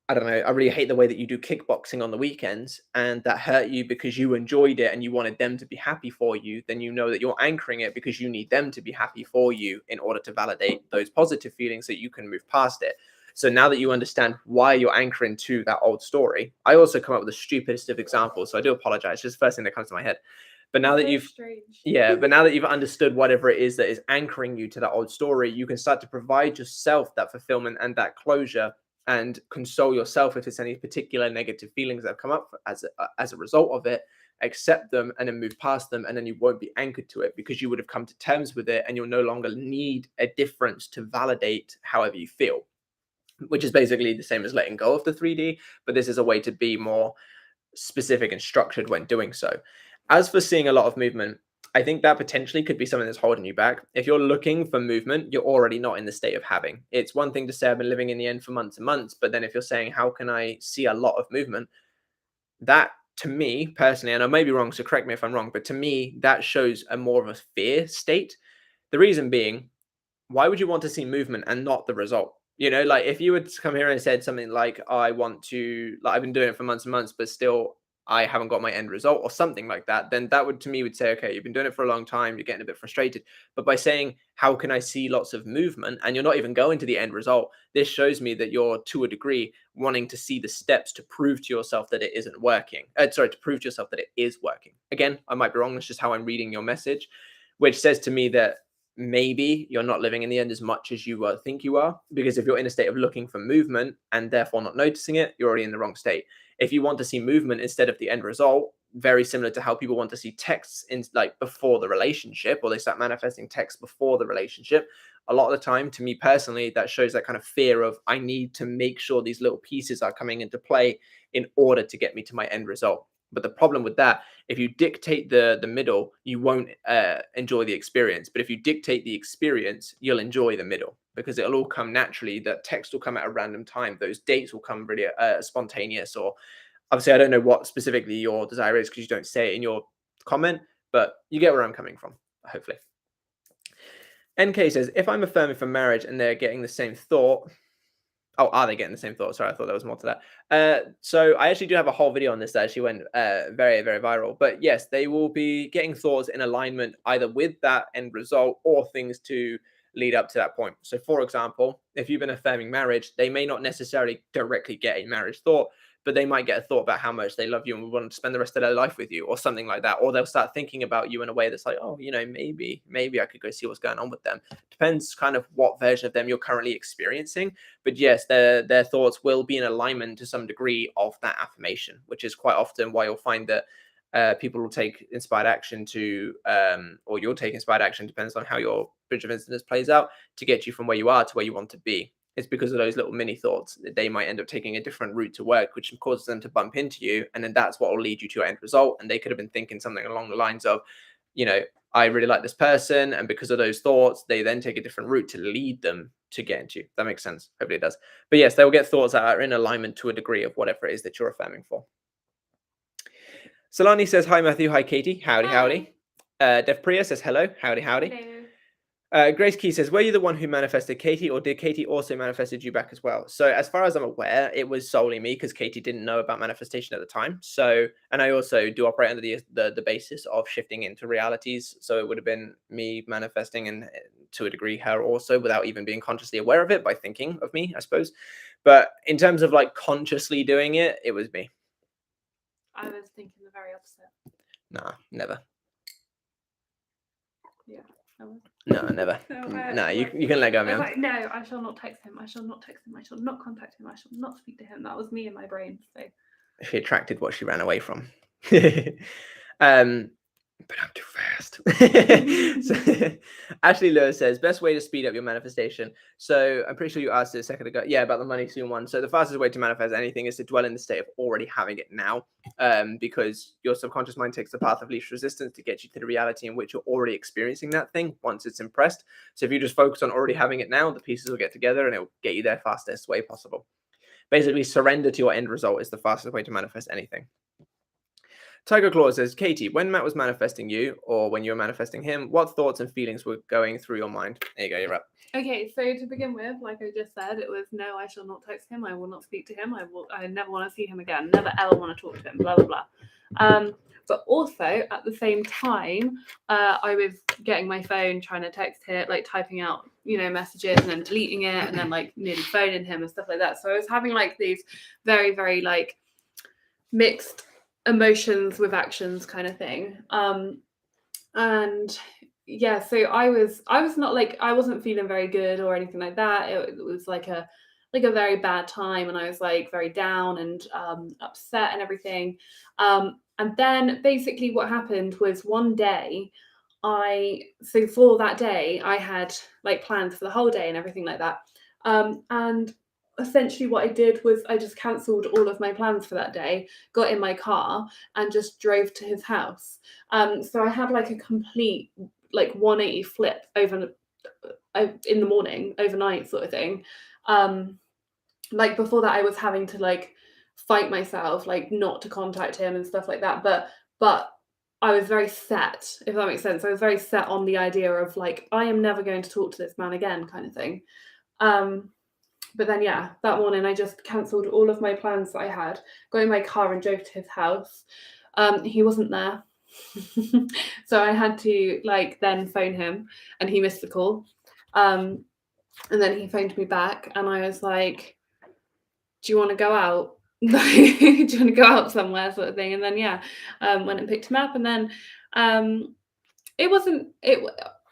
do kickboxing on the weekends, and that hurt you because you enjoyed it and you wanted them to be happy for you, then you know that you're anchoring it because you need them to be happy for you in order to validate those positive feelings so you can move past it. So now that you understand why you're anchoring to that old story, I also come up with the stupidest of examples, so I do apologize. It's just the first thing that comes to my head. But now that you've understood whatever it is that is anchoring you to that old story, you can start to provide yourself that fulfillment and that closure and console yourself if there's any particular negative feelings that have come up as a result of it. Accept them and then move past them, and then you won't be anchored to it because you would have come to terms with it and you'll no longer need a difference to validate however you feel, which is basically the same as letting go of the 3D, but this is a way to be more specific and structured when doing so. As for seeing a lot of movement, I think that potentially could be something that's holding you back. If you're looking for movement, you're already not in the state of having. It's one thing to say I've been living in the end for months and months, but then if you're saying, how can I see a lot of movement? That, to me personally, and I may be wrong, so correct me if I'm wrong, but to me, that shows a more of a fear state. The reason being, why would you want to see movement and not the result? Like if you would come here and said something like, oh, I've been doing it for months and months, but still I haven't got my end result or something like that, then that would, to me, would say, okay, you've been doing it for a long time, you're getting a bit frustrated. But by saying, how can I see lots of movement, and you're not even going to the end result, this shows me that you're, to a degree, wanting to see the steps to prove to yourself that it isn't working. To prove to yourself that it is working. Again, I might be wrong. That's just how I'm reading your message, which says to me that maybe you're not living in the end as much as you think you are, because if you're in a state of looking for movement and therefore not noticing it, you're already in the wrong state. If you want to see movement instead of the end result, very similar to how people want to see texts in before the relationship, or they start manifesting text before the relationship. A lot of the time, to me personally, that shows that kind of fear of, I need to make sure these little pieces are coming into play in order to get me to my end result. But the problem with that, if you dictate the middle, you won't enjoy the experience. But if you dictate the experience, you'll enjoy the middle, because it'll all come naturally. That text will come at a random time. Those dates will come really spontaneous. Or obviously, I don't know what specifically your desire is because you don't say it in your comment, but you get where I'm coming from, hopefully. NK says, if I'm affirming for marriage and they're getting the same thought, Oh, are they getting the same thoughts? Sorry, I thought there was more to that. So I actually do have a whole video on this that actually went very, very viral. But yes, they will be getting thoughts in alignment either with that end result or things to lead up to that point. So for example, if you've been affirming marriage, they may not necessarily directly get a marriage thought, but they might get a thought about how much they love you and want to spend the rest of their life with you or something like that. Or they'll start thinking about you in a way that's like, oh, maybe I could go see what's going on with them. Depends kind of what version of them you're currently experiencing. But yes, their thoughts will be in alignment to some degree of that affirmation, which is quite often why you'll find that people will take inspired action or you'll take inspired action, depends on how your bridge of incidents plays out, to get you from where you are to where you want to be. It's because of those little mini thoughts that they might end up taking a different route to work, which causes them to bump into you. And then that's what will lead you to your end result. And they could have been thinking something along the lines of, I really like this person. And because of those thoughts, they then take a different route to lead them to get into you. That makes sense. Hopefully it does. But yes, they will get thoughts that are in alignment to a degree of whatever it is that you're affirming for. Solani says, hi, Matthew. Hi, Katie. Howdy, howdy. Dev Priya says, hello. Howdy, howdy. Hello. Grace Key says, were you the one who manifested Katie, or did Katie also manifested you back as well? So as far as I'm aware, it was solely me, because Katie didn't know about manifestation at the time. So, and I also do operate under the basis of shifting into realities. So it would have been me manifesting, and to a degree her also, without even being consciously aware of it, by thinking of me, I suppose. But in terms of like consciously doing it, it was me. I was thinking the very opposite. Nah, never. Yeah. No, never. No, you can let go of me. Like, no, I shall not text him. I shall not text him. I shall not contact him. I shall not speak to him. That was me in my brain. So she attracted what she ran away from. But I'm too fast. So, Ashley Lewis says, best way to speed up your manifestation. So I'm pretty sure you asked it a second ago. Yeah, about the money soon one. So the fastest way to manifest anything is to dwell in the state of already having it now, because your subconscious mind takes the path of least resistance to get you to the reality in which you're already experiencing that thing once it's impressed. So if you just focus on already having it now, the pieces will get together and it will get you there fastest way possible. Basically, surrender to your end result is the fastest way to manifest anything. Tiger Claw says, Katie, when Matt was manifesting you, or when you were manifesting him, what thoughts and feelings were going through your mind? There you go, you're up. Okay, so to begin with, like I just said, it was no, I shall not text him. I will not speak to him. I never want to see him again. Never ever want to talk to him. Blah blah blah. But also at the same time, I was getting my phone, trying to text him, like typing out, messages and then deleting it, and then like nearly phoning him and stuff like that. So I was having like these very, very like mixed emotions with actions kind of thing. And yeah, so I was not like, I wasn't feeling very good or anything like that. It was like a very bad time, and I was like very down and upset and everything. And then basically what happened was one day so for that day I had like plans for the whole day and everything like that. And essentially what I did was I just cancelled all of my plans for that day, got in my car and just drove to his house. So I had like a complete like 180 flip over in the morning, overnight sort of thing. Like before that I was having to like fight myself like not to contact him and stuff like that, but I was very set, if that makes sense. I was very set on the idea of like, I am never going to talk to this man again kind of thing. But then, yeah, that morning I just cancelled all of my plans that I had, got in my car and drove to his house. He wasn't there. So I had to like then phone him, and he missed the call. And then he phoned me back and I was like, do you want to go out? Do you want to go out somewhere sort of thing? And then, yeah, went and picked him up. And then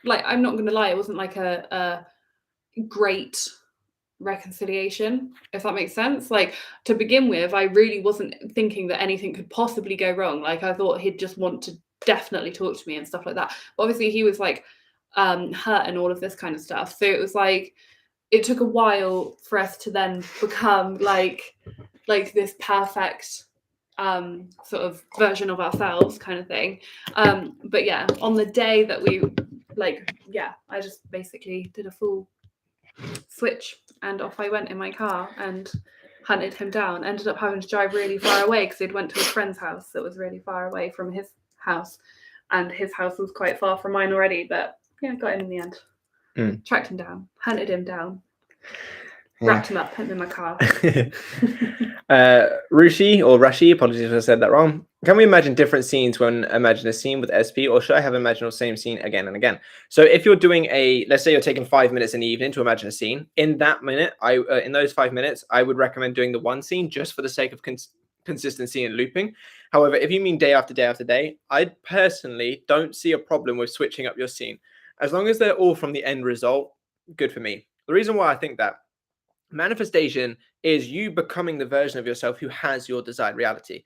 like, I'm not going to lie, it wasn't like a great reconciliation, if that makes sense. Like, to begin with, I really wasn't thinking that anything could possibly go wrong. Like, I thought he'd just want to definitely talk to me and stuff like that. But obviously he was like hurt and all of this kind of stuff. So it was like, it took a while for us to then become like this perfect sort of version of ourselves kind of thing. But yeah, on the day that we I just basically did a full switch and off I went in my car and hunted him down. Ended up having to drive really far away because he'd went to a friend's house that was really far away from his house, and his house was quite far from mine already. But yeah, got him in the end. Tracked him down, hunted him down. Wrapped him up, put him in my car. Rushi, apologies if I said that wrong. Can we imagine different scenes when imagine a scene with SP, or should I have imagined the same scene again and again? So if you're doing let's say you're taking 5 minutes in the evening to imagine a scene, in that minute, in those 5 minutes, I would recommend doing the one scene just for the sake of consistency and looping. However, if you mean day after day after day, I personally don't see a problem with switching up your scene. As long as they're all from the end result, good for me. The reason why I think that manifestation is you becoming the version of yourself who has your desired reality.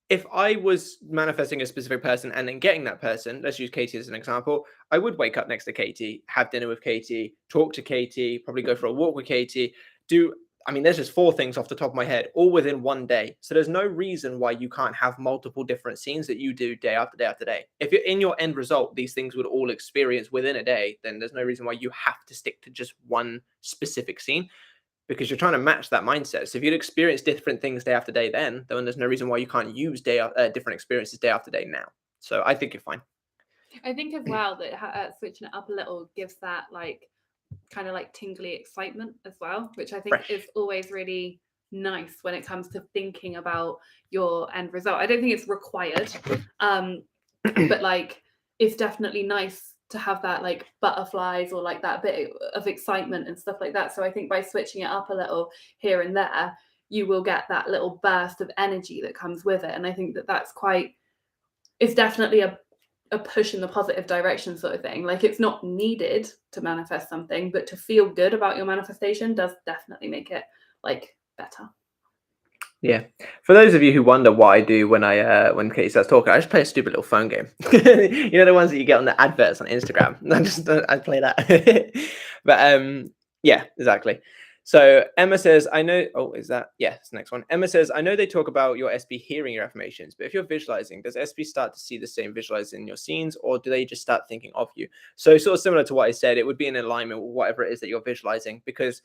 If I was manifesting a specific person and then getting that person, let's use Katie as an example, I would wake up next to Katie, have dinner with Katie, talk to Katie, probably go for a walk with Katie, there's just 4 things off the top of my head, all within one day. So there's no reason why you can't have multiple different scenes that you do day after day after day. If you're in your end result, these things would all experience within a day, then there's no reason why you have to stick to just one specific scene, because you're trying to match that mindset. So if you'd experience different things day after day, then there's no reason why you can't use different experiences day after day now. So I think you're fine. I think as well that switching it up a little gives that kind of tingly excitement as well, which I think is always really nice when it comes to thinking about your end result. I don't think it's required, but it's definitely nice to have that butterflies or that bit of excitement and stuff like that. So I think by switching it up a little here and there, you will get that little burst of energy that comes with it. And I think that it's definitely a push in the positive direction sort of thing. It's not needed to manifest something, but to feel good about your manifestation does definitely make it better. Yeah. For those of you who wonder what I do when Katie starts talking, I just play a stupid little phone game. You know, the ones that you get on the adverts on Instagram. I play that. But yeah, exactly. So Emma says, I know. Oh, is that? Yeah, it's the next one. Emma says, I know they talk about your SP hearing your affirmations, but if you're visualizing, does SP start to see the same visualizing in your scenes, or do they just start thinking of you? So sort of similar to what I said, it would be in alignment with whatever it is that you're visualizing, because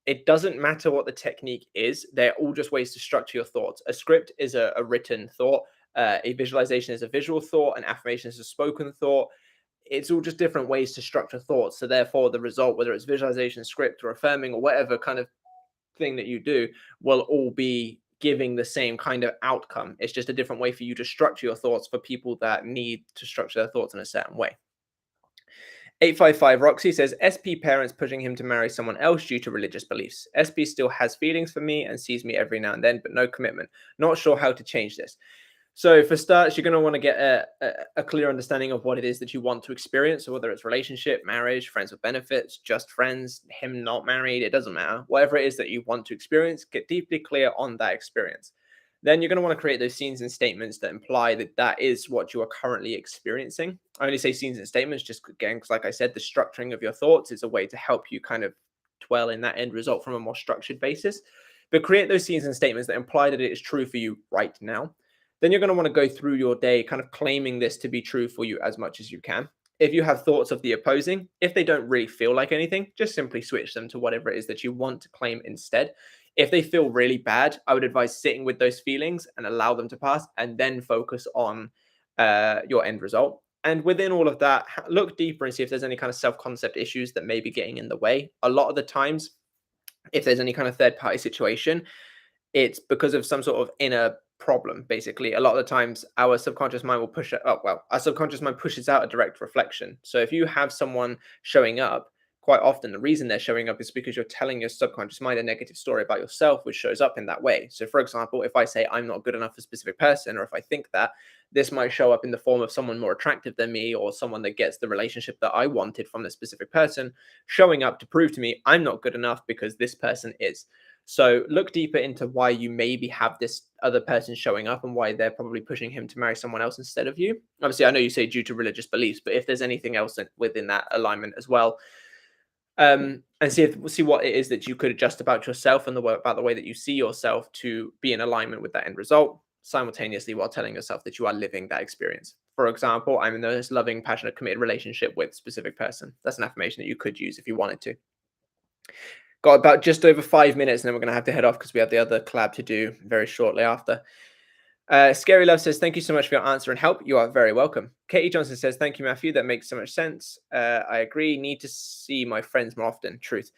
it doesn't matter what the technique is. They're all just ways to structure your thoughts. A script is a written thought. A visualization is a visual thought. An affirmation is a spoken thought. It's all just different ways to structure thoughts. So therefore, the result, whether it's visualization, script, or affirming, or whatever kind of thing that you do, will all be giving the same kind of outcome. It's just a different way for you to structure your thoughts for people that need to structure their thoughts in a certain way. 855 Roxy says, SP parents pushing him to marry someone else due to religious beliefs. SP still has feelings for me and sees me every now and then, but no commitment. Not sure how to change this. So for starters, you're going to want to get a clear understanding of what it is that you want to experience. So whether it's relationship, marriage, friends with benefits, just friends, him not married, it doesn't matter. Whatever it is that you want to experience, get deeply clear on that experience. Then you're going to want to create those scenes and statements that imply that that is what you are currently experiencing. I only say scenes and statements just again, because like I said, the structuring of your thoughts is a way to help you kind of dwell in that end result from a more structured basis. But create those scenes and statements that imply that it is true for you right now. Then you're going to want to go through your day kind of claiming this to be true for you as much as you can. If you have thoughts of the opposing, if they don't really feel like anything, just simply switch them to whatever it is that you want to claim instead. If they feel really bad, I would advise sitting with those feelings and allow them to pass, and then focus on your end result. And within all of that, look deeper and see if there's any kind of self-concept issues that may be getting in the way. A lot of the times, if there's any kind of third-party situation, it's because of some sort of inner problem. Basically, a lot of the times our subconscious mind will our subconscious mind pushes out a direct reflection. So if you have someone showing up, quite often the reason they're showing up is because you're telling your subconscious mind a negative story about yourself, which shows up in that way. So for example, if I say I'm not good enough for a specific person, or if I think that, this might show up in the form of someone more attractive than me, or someone that gets the relationship that I wanted from the specific person, showing up to prove to me I'm not good enough because this person is. So look deeper into why you maybe have this other person showing up and why they're probably pushing him to marry someone else instead of you. Obviously, I know you say due to religious beliefs, but if there's anything else within that alignment as well, and see what it is that you could adjust about yourself and about the way that you see yourself to be in alignment with that end result, simultaneously while telling yourself that you are living that experience. For example, I'm in this loving, passionate, committed relationship with a specific person. That's an affirmation that you could use if you wanted to. Got about just over 5 minutes, and then we're going to have to head off because we have the other collab to do very shortly after. Scary Love says, thank you so much for your answer and help. You are very welcome. Katie Johnson says, thank you, Matthew. That makes so much sense. I agree. Need to see my friends more often. Truth.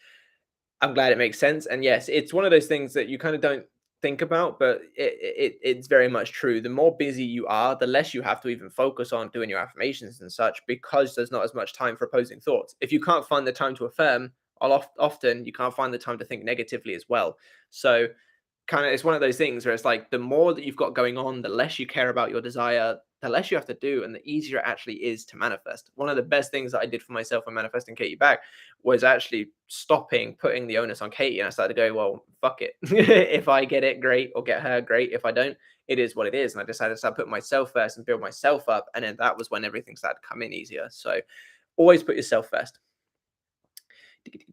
I'm glad it makes sense. And yes, it's one of those things that you kind of don't think about, but it's very much true. The more busy you are, the less you have to even focus on doing your affirmations and such, because there's not as much time for opposing thoughts. If you can't find the time to affirm, often you can't find the time to think negatively as well. So kind of, it's one of those things where it's like the more that you've got going on, the less you care about your desire, the less you have to do, and the easier it actually is to manifest. One of the best things that I did for myself when manifesting Katie back was actually stopping putting the onus on Katie, and I started to go, well, fuck it. If I get it, great, or get her, great. If I don't, it is what it is. And I decided to start putting myself first and build myself up, and then that was when everything started to come in easier. So always put yourself first.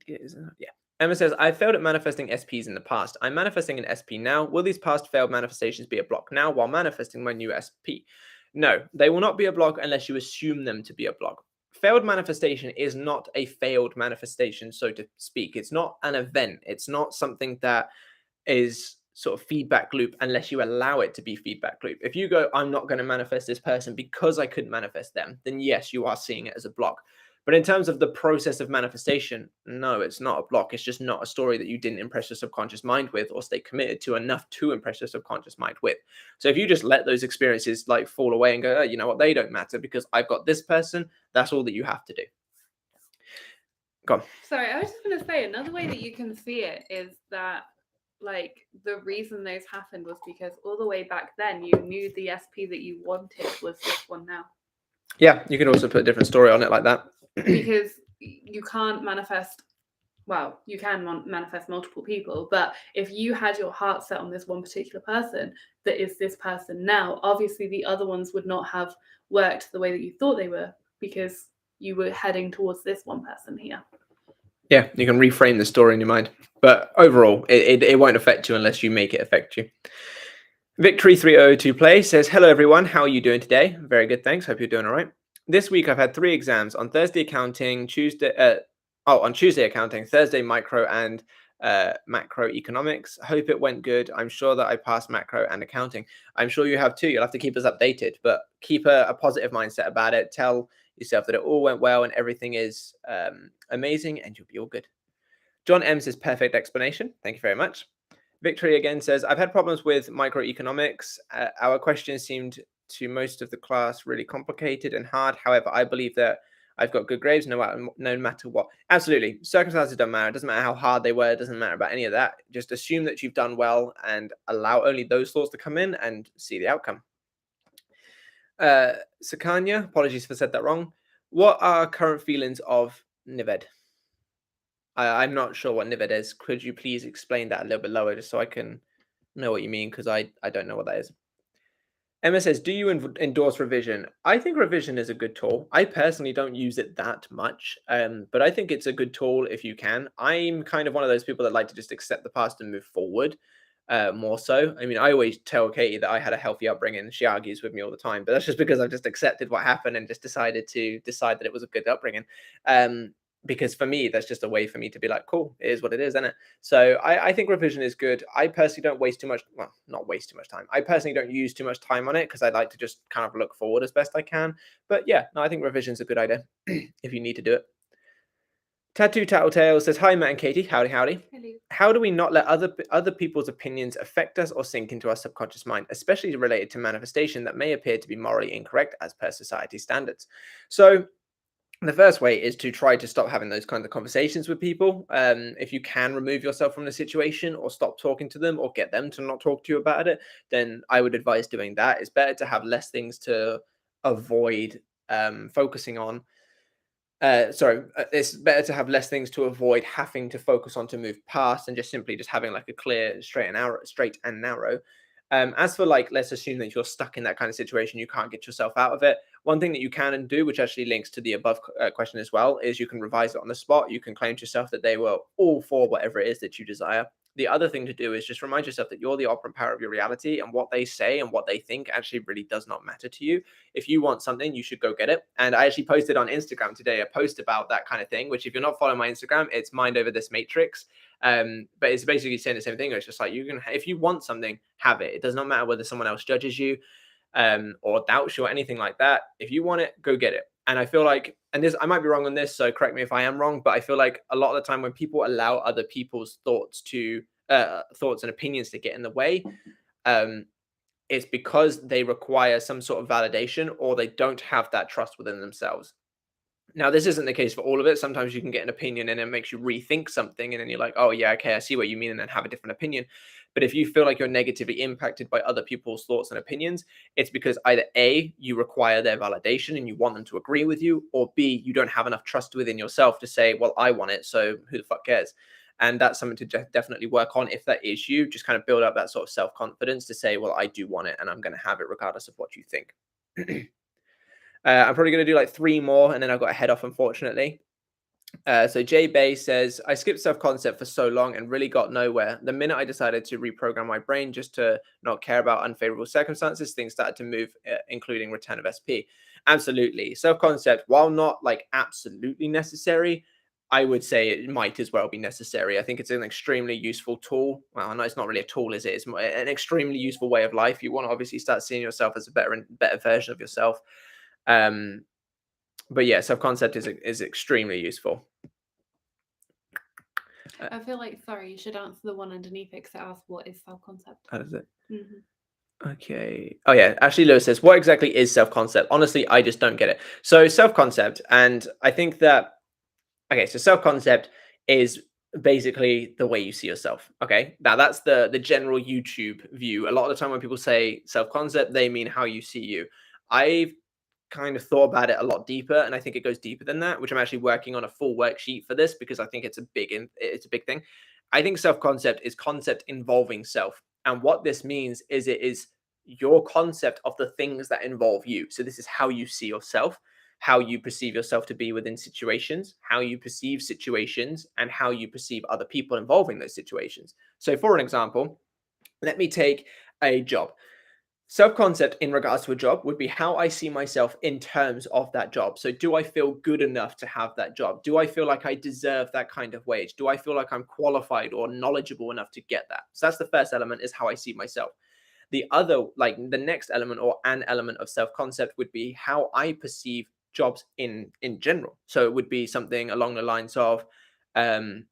Yeah. Emma says, I failed at manifesting SPs in the past. I'm manifesting an SP now. Will these past failed manifestations be a block now while manifesting my new SP? No, they will not be a block unless you assume them to be a block. Failed manifestation is not a failed manifestation, so to speak. It's not an event. It's not something that is sort of feedback loop unless you allow it to be feedback loop. If you go, I'm not going to manifest this person because I couldn't manifest them, then yes, you are seeing it as a block. But in terms of the process of manifestation, no, it's not a block. It's just not a story that you didn't impress your subconscious mind with or stay committed to enough to impress your subconscious mind with. So if you just let those experiences like fall away and go, oh, you know what, they don't matter because I've got this person, that's all that you have to do. Go on. Sorry, I was just going to say, another way that you can see it is that like the reason those happened was because all the way back then you knew the SP that you wanted was this one now. Yeah, you can also put a different story on it like that. Because you can't manifest, well, you can manifest multiple people, but if you had your heart set on this one particular person that is this person now, obviously the other ones would not have worked the way that you thought they were because you were heading towards this one person here. Yeah, you can reframe the story in your mind. But overall, it won't affect you unless you make it affect you. Victory302 Play says, hello everyone, how are you doing today? Very good, thanks. Hope you're doing all right. This week I've had 3 exams. On Thursday accounting, on Tuesday accounting, Thursday micro and macroeconomics. Hope it went good. I'm sure that I passed macro and accounting. I'm sure you have too. You'll have to keep us updated, but keep a positive mindset about it. Tell yourself that it all went well and everything is amazing and you'll be all good. John M says, perfect explanation. Thank you very much. Victory again says, I've had problems with microeconomics. Our questions seemed to most of the class really complicated and hard. However, I believe that I've got good grades no matter what. Absolutely. Circumstances don't matter. It doesn't matter how hard they were. It doesn't matter about any of that. Just assume that you've done well and allow only those thoughts to come in and see the outcome. Sakanya, apologies if I said that wrong. What are current feelings of Nived? I'm not sure what Nived is. Could you please explain that a little bit lower just so I can know what you mean? Because I don't know what that is. Emma says, do you endorse revision? I think revision is a good tool. I personally don't use it that much, but I think it's a good tool if you can. I'm kind of one of those people that like to just accept the past and move forward more so. I mean, I always tell Katie that I had a healthy upbringing. She argues with me all the time, but that's just because I've just accepted what happened and just decided that it was a good upbringing. Because for me, that's just a way for me to be like, cool, it is what it is, isn't it? So I think revision is good. I personally don't waste too much, well, not waste too much time. I personally don't use too much time on it because I like to just kind of look forward as best I can. But yeah, no, I think revision is a good idea if you need to do it. Tattoo Tattletale says, hi, Matt and Katie. Howdy, howdy. Hello. How do we not let other people's opinions affect us or sink into our subconscious mind, especially related to manifestation that may appear to be morally incorrect as per society standards? So the first way is to try to stop having those kinds of conversations with people. If you can remove yourself from the situation or stop talking to them or get them to not talk to you about it, then I would advise doing that. It's better to have less things to avoid focusing on. It's better to have less things to avoid having to focus on to move past and just simply just having like a clear, straight and narrow. As for like, let's assume that you're stuck in that kind of situation, you can't get yourself out of it. One thing that you can do, which actually links to the above question as well, is you can revise it on the spot. You can claim to yourself that they were all for whatever it is that you desire. The other thing to do is just remind yourself that you're the operant power of your reality, and what they say and what they think actually really does not matter to you. If you want something, you should go get it. And I actually posted on Instagram today a post about that kind of thing, which if you're not following my Instagram, it's Mind Over This Matrix. But it's basically saying the same thing. It's just like, you can, if you want something, have it. It does not matter whether someone else judges you or doubts you or anything like that. If you want it, go get it. And I feel like, and this, I might be wrong on this, so correct me if I am wrong, but I feel like a lot of the time when people allow other people's thoughts and opinions to get in the way, it's because they require some sort of validation, or they don't have that trust within themselves. Now, this isn't the case for all of it. Sometimes you can get an opinion and it makes you rethink something, and then you're like, oh, yeah, okay, I see what you mean, and then have a different opinion. But if you feel like you're negatively impacted by other people's thoughts and opinions, it's because either A, you require their validation and you want them to agree with you, or B, you don't have enough trust within yourself to say, well, I want it, so who the fuck cares? And that's something to definitely work on. If that is you, just kind of build up that sort of self-confidence to say, well, I do want it and I'm going to have it regardless of what you think. I'm probably going to do like 3 more and then I've got to head off, unfortunately. So Jay Bay says, I skipped self-concept for so long and really got nowhere. The minute I decided to reprogram my brain just to not care about unfavorable circumstances, things started to move, including return of SP. Absolutely. Self-concept, while not like absolutely necessary, I would say it might as well be necessary. I think it's an extremely useful tool. Well, no, it's not really a tool, is it? It's an extremely useful way of life. You want to obviously start seeing yourself as a better version of yourself. But yeah, self-concept is extremely useful. I feel like, sorry, you should answer the one underneath it because it asks what is self-concept. How does it? Mm-hmm. Okay. Oh yeah, Ashley Lewis says, what exactly is self-concept? Honestly, I just don't get it. So self-concept, and I think that, okay, so self-concept is basically the way you see yourself. Okay. Now that's the general YouTube view. A lot of the time when people say self-concept, they mean how you see you. I've kind of thought about it a lot deeper, and I think it goes deeper than that, which I'm actually working on a full worksheet for this because I think it's a big thing. I think self-concept is concept involving self. And what this means is it is your concept of the things that involve you. So this is how you see yourself, how you perceive yourself to be within situations, how you perceive situations, and how you perceive other people involving those situations. So for an example, let me take a job. Self-concept in regards to a job would be how I see myself in terms of that job. So do I feel good enough to have that job? Do I feel like I deserve that kind of wage? Do I feel like I'm qualified or knowledgeable enough to get that? So that's the first element, is how I see myself. The other, like the next element or an element of self-concept would be how I perceive jobs in general. So it would be something along the lines of the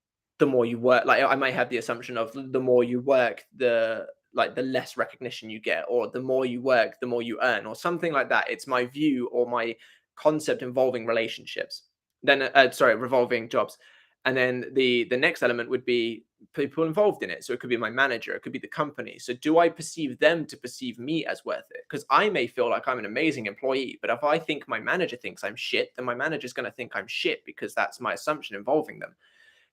more you work, like I might have the assumption of the more you work, the less recognition you get, or the more you work, the more you earn, or something like that. It's my view or my concept involving relationships. Then, revolving jobs. And then the next element would be people involved in it. So it could be my manager, it could be the company. So do I perceive them to perceive me as worth it? Because I may feel like I'm an amazing employee, but if I think my manager thinks I'm shit, then my manager's going to think I'm shit because that's my assumption involving them.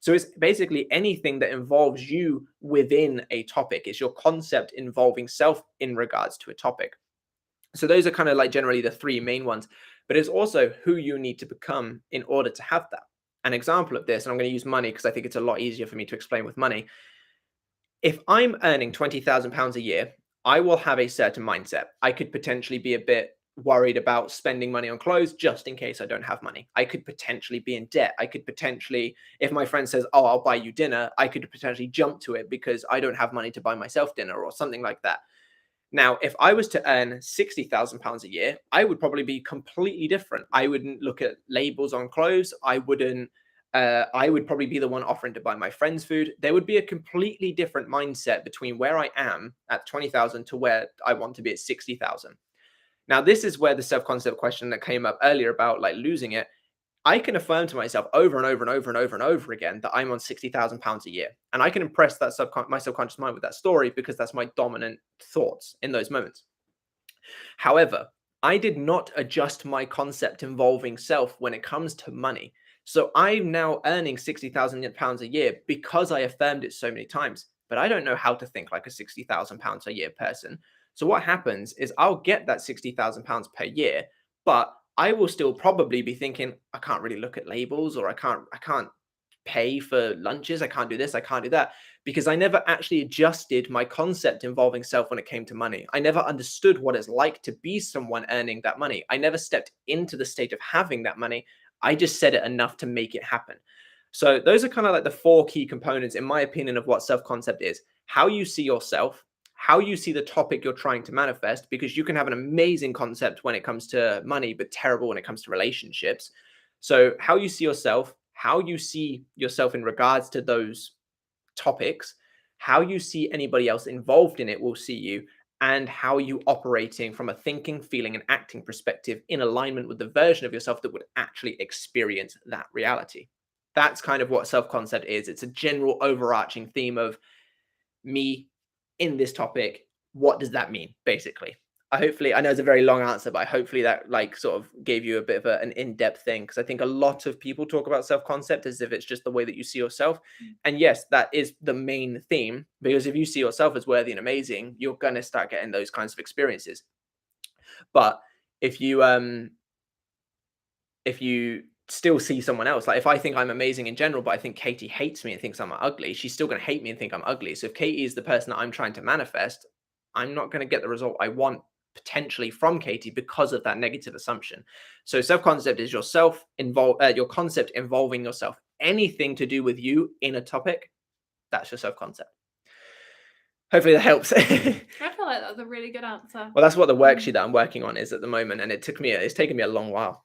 So it's basically anything that involves you within a topic. It's your concept involving self in regards to a topic. So those are kind of like generally the 3 main ones, but it's also who you need to become in order to have that. An example of this, and I'm going to use money because I think it's a lot easier for me to explain with money. If I'm earning £20,000 a year, I will have a certain mindset. I could potentially be a bit worried about spending money on clothes just in case I don't have money. I could potentially be in debt. I could potentially, if my friend says, oh, I'll buy you dinner, I could potentially jump to it because I don't have money to buy myself dinner or something like that. Now, if I was to earn £60,000 a year, I would probably be completely different. I wouldn't look at labels on clothes. I would probably be the one offering to buy my friends food. There would be a completely different mindset between where I am at 20,000 to where I want to be at 60,000. Now, this is where the self-concept question that came up earlier about like losing it, I can affirm to myself over and over and over and over and over again that I'm on £60,000 a year. And I can impress that my subconscious mind with that story because that's my dominant thoughts in those moments. However, I did not adjust my concept involving self when it comes to money. So I'm now earning £60,000 a year because I affirmed it so many times, but I don't know how to think like a £60,000 a year person. So what happens is I'll get that £60,000 per year, but I will still probably be thinking, I can't really look at labels, or I can't pay for lunches. I can't do this. I can't do that, because I never actually adjusted my concept involving self when it came to money. I never understood what it's like to be someone earning that money. I never stepped into the state of having that money. I just said it enough to make it happen. So those are kind of like the 4 key components, in my opinion, of what self-concept is: how you see yourself, how you see the topic you're trying to manifest, because you can have an amazing concept when it comes to money, but terrible when it comes to relationships. So how you see yourself, how you see yourself in regards to those topics, how you see anybody else involved in it will see you, and how you operating from a thinking, feeling, and acting perspective in alignment with the version of yourself that would actually experience that reality. That's kind of what self-concept is. It's a general overarching theme of me in this topic. What does that mean, basically? I know it's a very long answer, but hopefully that like sort of gave you a bit of an in-depth thing, because I think a lot of people talk about self-concept as if it's just the way that you see yourself. And yes, that is the main theme, because if you see yourself as worthy and amazing, you're going to start getting those kinds of experiences. But if you still see someone else, like if I think I'm amazing in general, but I think Katie hates me and thinks I'm ugly, she's still going to hate me and think I'm ugly. So if Katie is the person that I'm trying to manifest, I'm not going to get the result I want potentially from Katie because of that negative assumption. So self-concept is your concept involving yourself. Anything to do with you in a topic, that's your self-concept. Hopefully that helps. I feel like that was a really good answer. Well, that's what the worksheet that I'm working on is at the moment, and it's taken me a long while.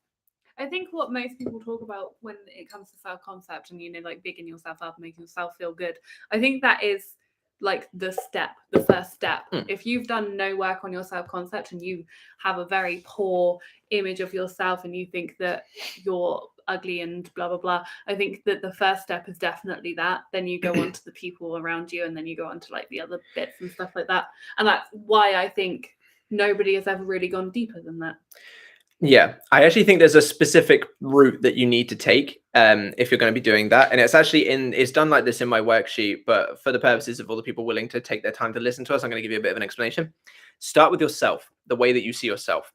I think what most people talk about when it comes to self-concept and, like bigging yourself up, making yourself feel good, I think that is like the first step. If you've done no work on your self-concept and you have a very poor image of yourself and you think that you're ugly and blah blah blah, I think that the first step is definitely that. Then you go on to the people around you, and then you go on to like the other bits and stuff like that. And that's why I think nobody has ever really gone deeper than that. Yeah, I actually think there's a specific route that you need to take if you're going to be doing that. And it's done like this in my worksheet, but for the purposes of all the people willing to take their time to listen to us, I'm going to give you a bit of an explanation. Start with yourself, the way that you see yourself.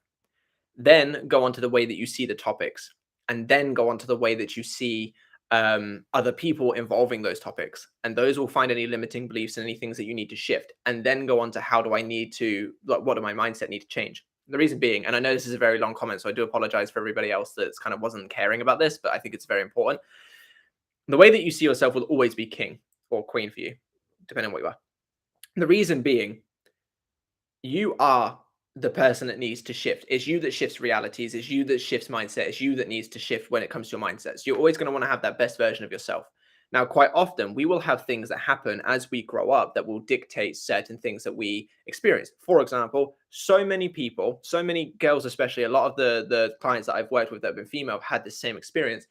Then go on to the way that you see the topics. And then go on to the way that you see other people involving those topics. And those will find any limiting beliefs and any things that you need to shift. And then go on to what do my mindset need to change? The reason being, and I know this is a very long comment, so I do apologize for everybody else that's kind of wasn't caring about this, but I think it's very important. The way that you see yourself will always be king or queen for you, depending on what you are. The reason being, you are the person that needs to shift. It's you that shifts realities. It's you that shifts mindset. It's you that needs to shift when it comes to your mindsets. You're always going to want to have that best version of yourself. Now, quite often, we will have things that happen as we grow up that will dictate certain things that we experience. For example, so many people, so many girls, especially a lot of the clients that I've worked with that have been female have had the same experience.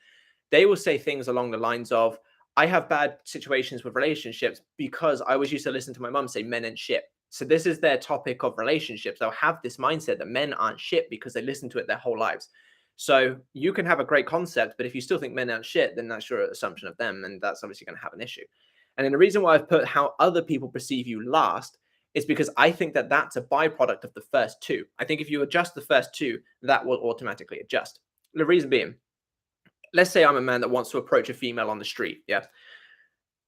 They will say things along the lines of, I have bad situations with relationships because I was used to listen to my mum say men ain't shit. So this is their topic of relationships. They'll have this mindset that men aren't shit because they listen to it their whole lives. So you can have a great concept, but if you still think men aren't shit, then that's your assumption of them, and that's obviously going to have an issue. And then the reason why I've put how other people perceive you last is because I think that that's a byproduct of the first two. I think if you adjust the first two, that will automatically adjust. The reason being, let's say I'm a man that wants to approach a female on the street. Yeah.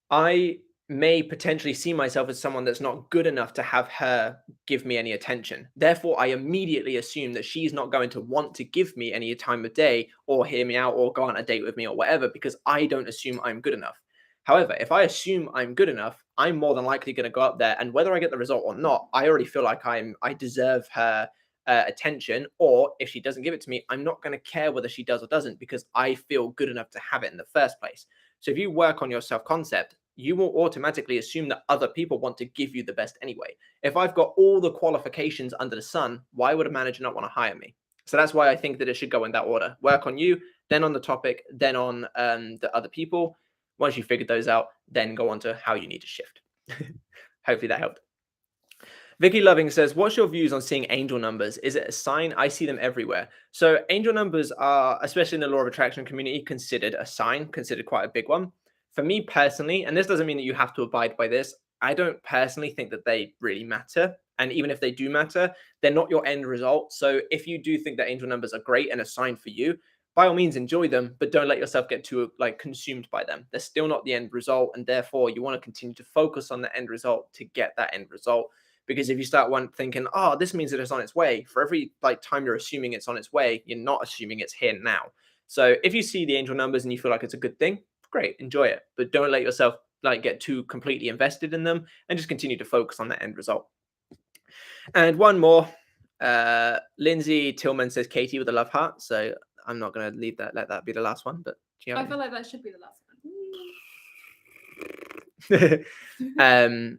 I may potentially see myself as someone that's not good enough to have her give me any attention. Therefore, I immediately assume that she's not going to want to give me any time of day or hear me out or go on a date with me or whatever, because I don't assume I'm good enough. However, if I assume I'm good enough, I'm more than likely going to go up there, and whether I get the result or not, I already feel like I deserve her attention. Or if she doesn't give it to me, I'm not going to care whether she does or doesn't, because I feel good enough to have it in the first place. So if you work on your self-concept, you will automatically assume that other people want to give you the best anyway. If I've got all the qualifications under the sun, why would a manager not want to hire me? So that's why I think that it should go in that order. Work on you, then on the topic, then on the other people. Once you've figured those out, then go on to how you need to shift. Hopefully that helped. Vicky Loving says, what's your views on seeing angel numbers? Is it a sign? I see them everywhere. So angel numbers are, especially in the law of attraction community, considered a sign, considered quite a big one. For me personally, and this doesn't mean that you have to abide by this, I don't personally think that they really matter. And even if they do matter, they're not your end result. So if you do think that angel numbers are great and a sign for you, by all means enjoy them, but don't let yourself get too consumed by them. They're still not the end result. And therefore you want to continue to focus on the end result to get that end result. Because if you start thinking, oh, this means that it's on its way, for every time you're assuming it's on its way, you're not assuming it's here now. So if you see the angel numbers and you feel like it's a good thing, great, enjoy it. But don't let yourself get too completely invested in them, and just continue to focus on the end result. And one more. Lindsay Tillman says Katie with a love heart. So I'm not going to let that be the last one. But I feel like that should be the last one.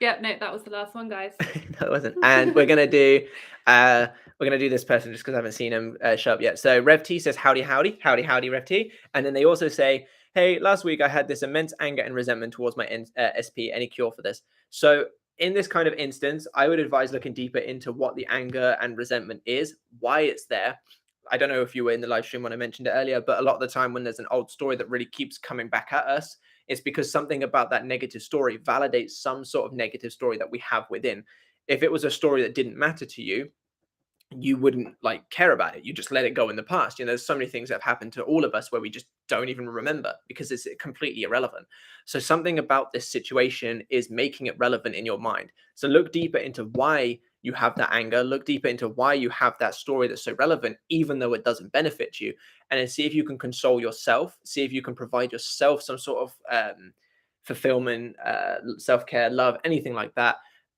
Yeah, no, that was the last one, guys. No, it wasn't. And we're gonna do this person just because I haven't seen him show up yet. So Rev T says howdy, howdy, howdy, howdy, Rev T. And then they also say, hey, last week I had this immense anger and resentment towards my SP. Any cure for this? So in this kind of instance, I would advise looking deeper into what the anger and resentment is, why it's there. I don't know if you were in the live stream when I mentioned it earlier, but a lot of the time when there's an old story that really keeps coming back at us, it's because something about that negative story validates some sort of negative story that we have within. If it was a story that didn't matter to you, you wouldn't like care about it. You just let it go in the past. You know, there's so many things that have happened to all of us where we just don't even remember because it's completely irrelevant. So something about this situation is making it relevant in your mind. So look deeper into why you have that anger, look deeper into why you have that story that's so relevant, even though it doesn't benefit you. And then see if you can console yourself, see if you can provide yourself some sort of fulfillment, self-care, love, anything like that.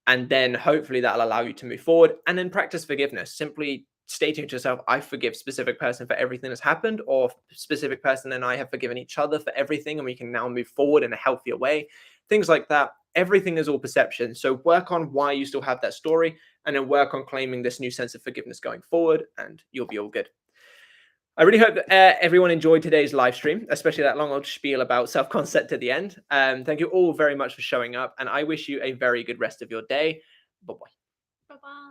And then hopefully that'll allow you to move forward. And then practice forgiveness. Simply stating to yourself, I forgive specific person for everything that's happened, or specific person and I have forgiven each other for everything, and we can now move forward in a healthier way. Things like that. Everything is all perception. So work on why you still have that story, and then work on claiming this new sense of forgiveness going forward, and you'll be all good. I really hope that everyone enjoyed today's live stream, especially that long old spiel about self-concept at the end. Thank you all very much for showing up, and I wish you a very good rest of your day. Bye-bye. Bye-bye.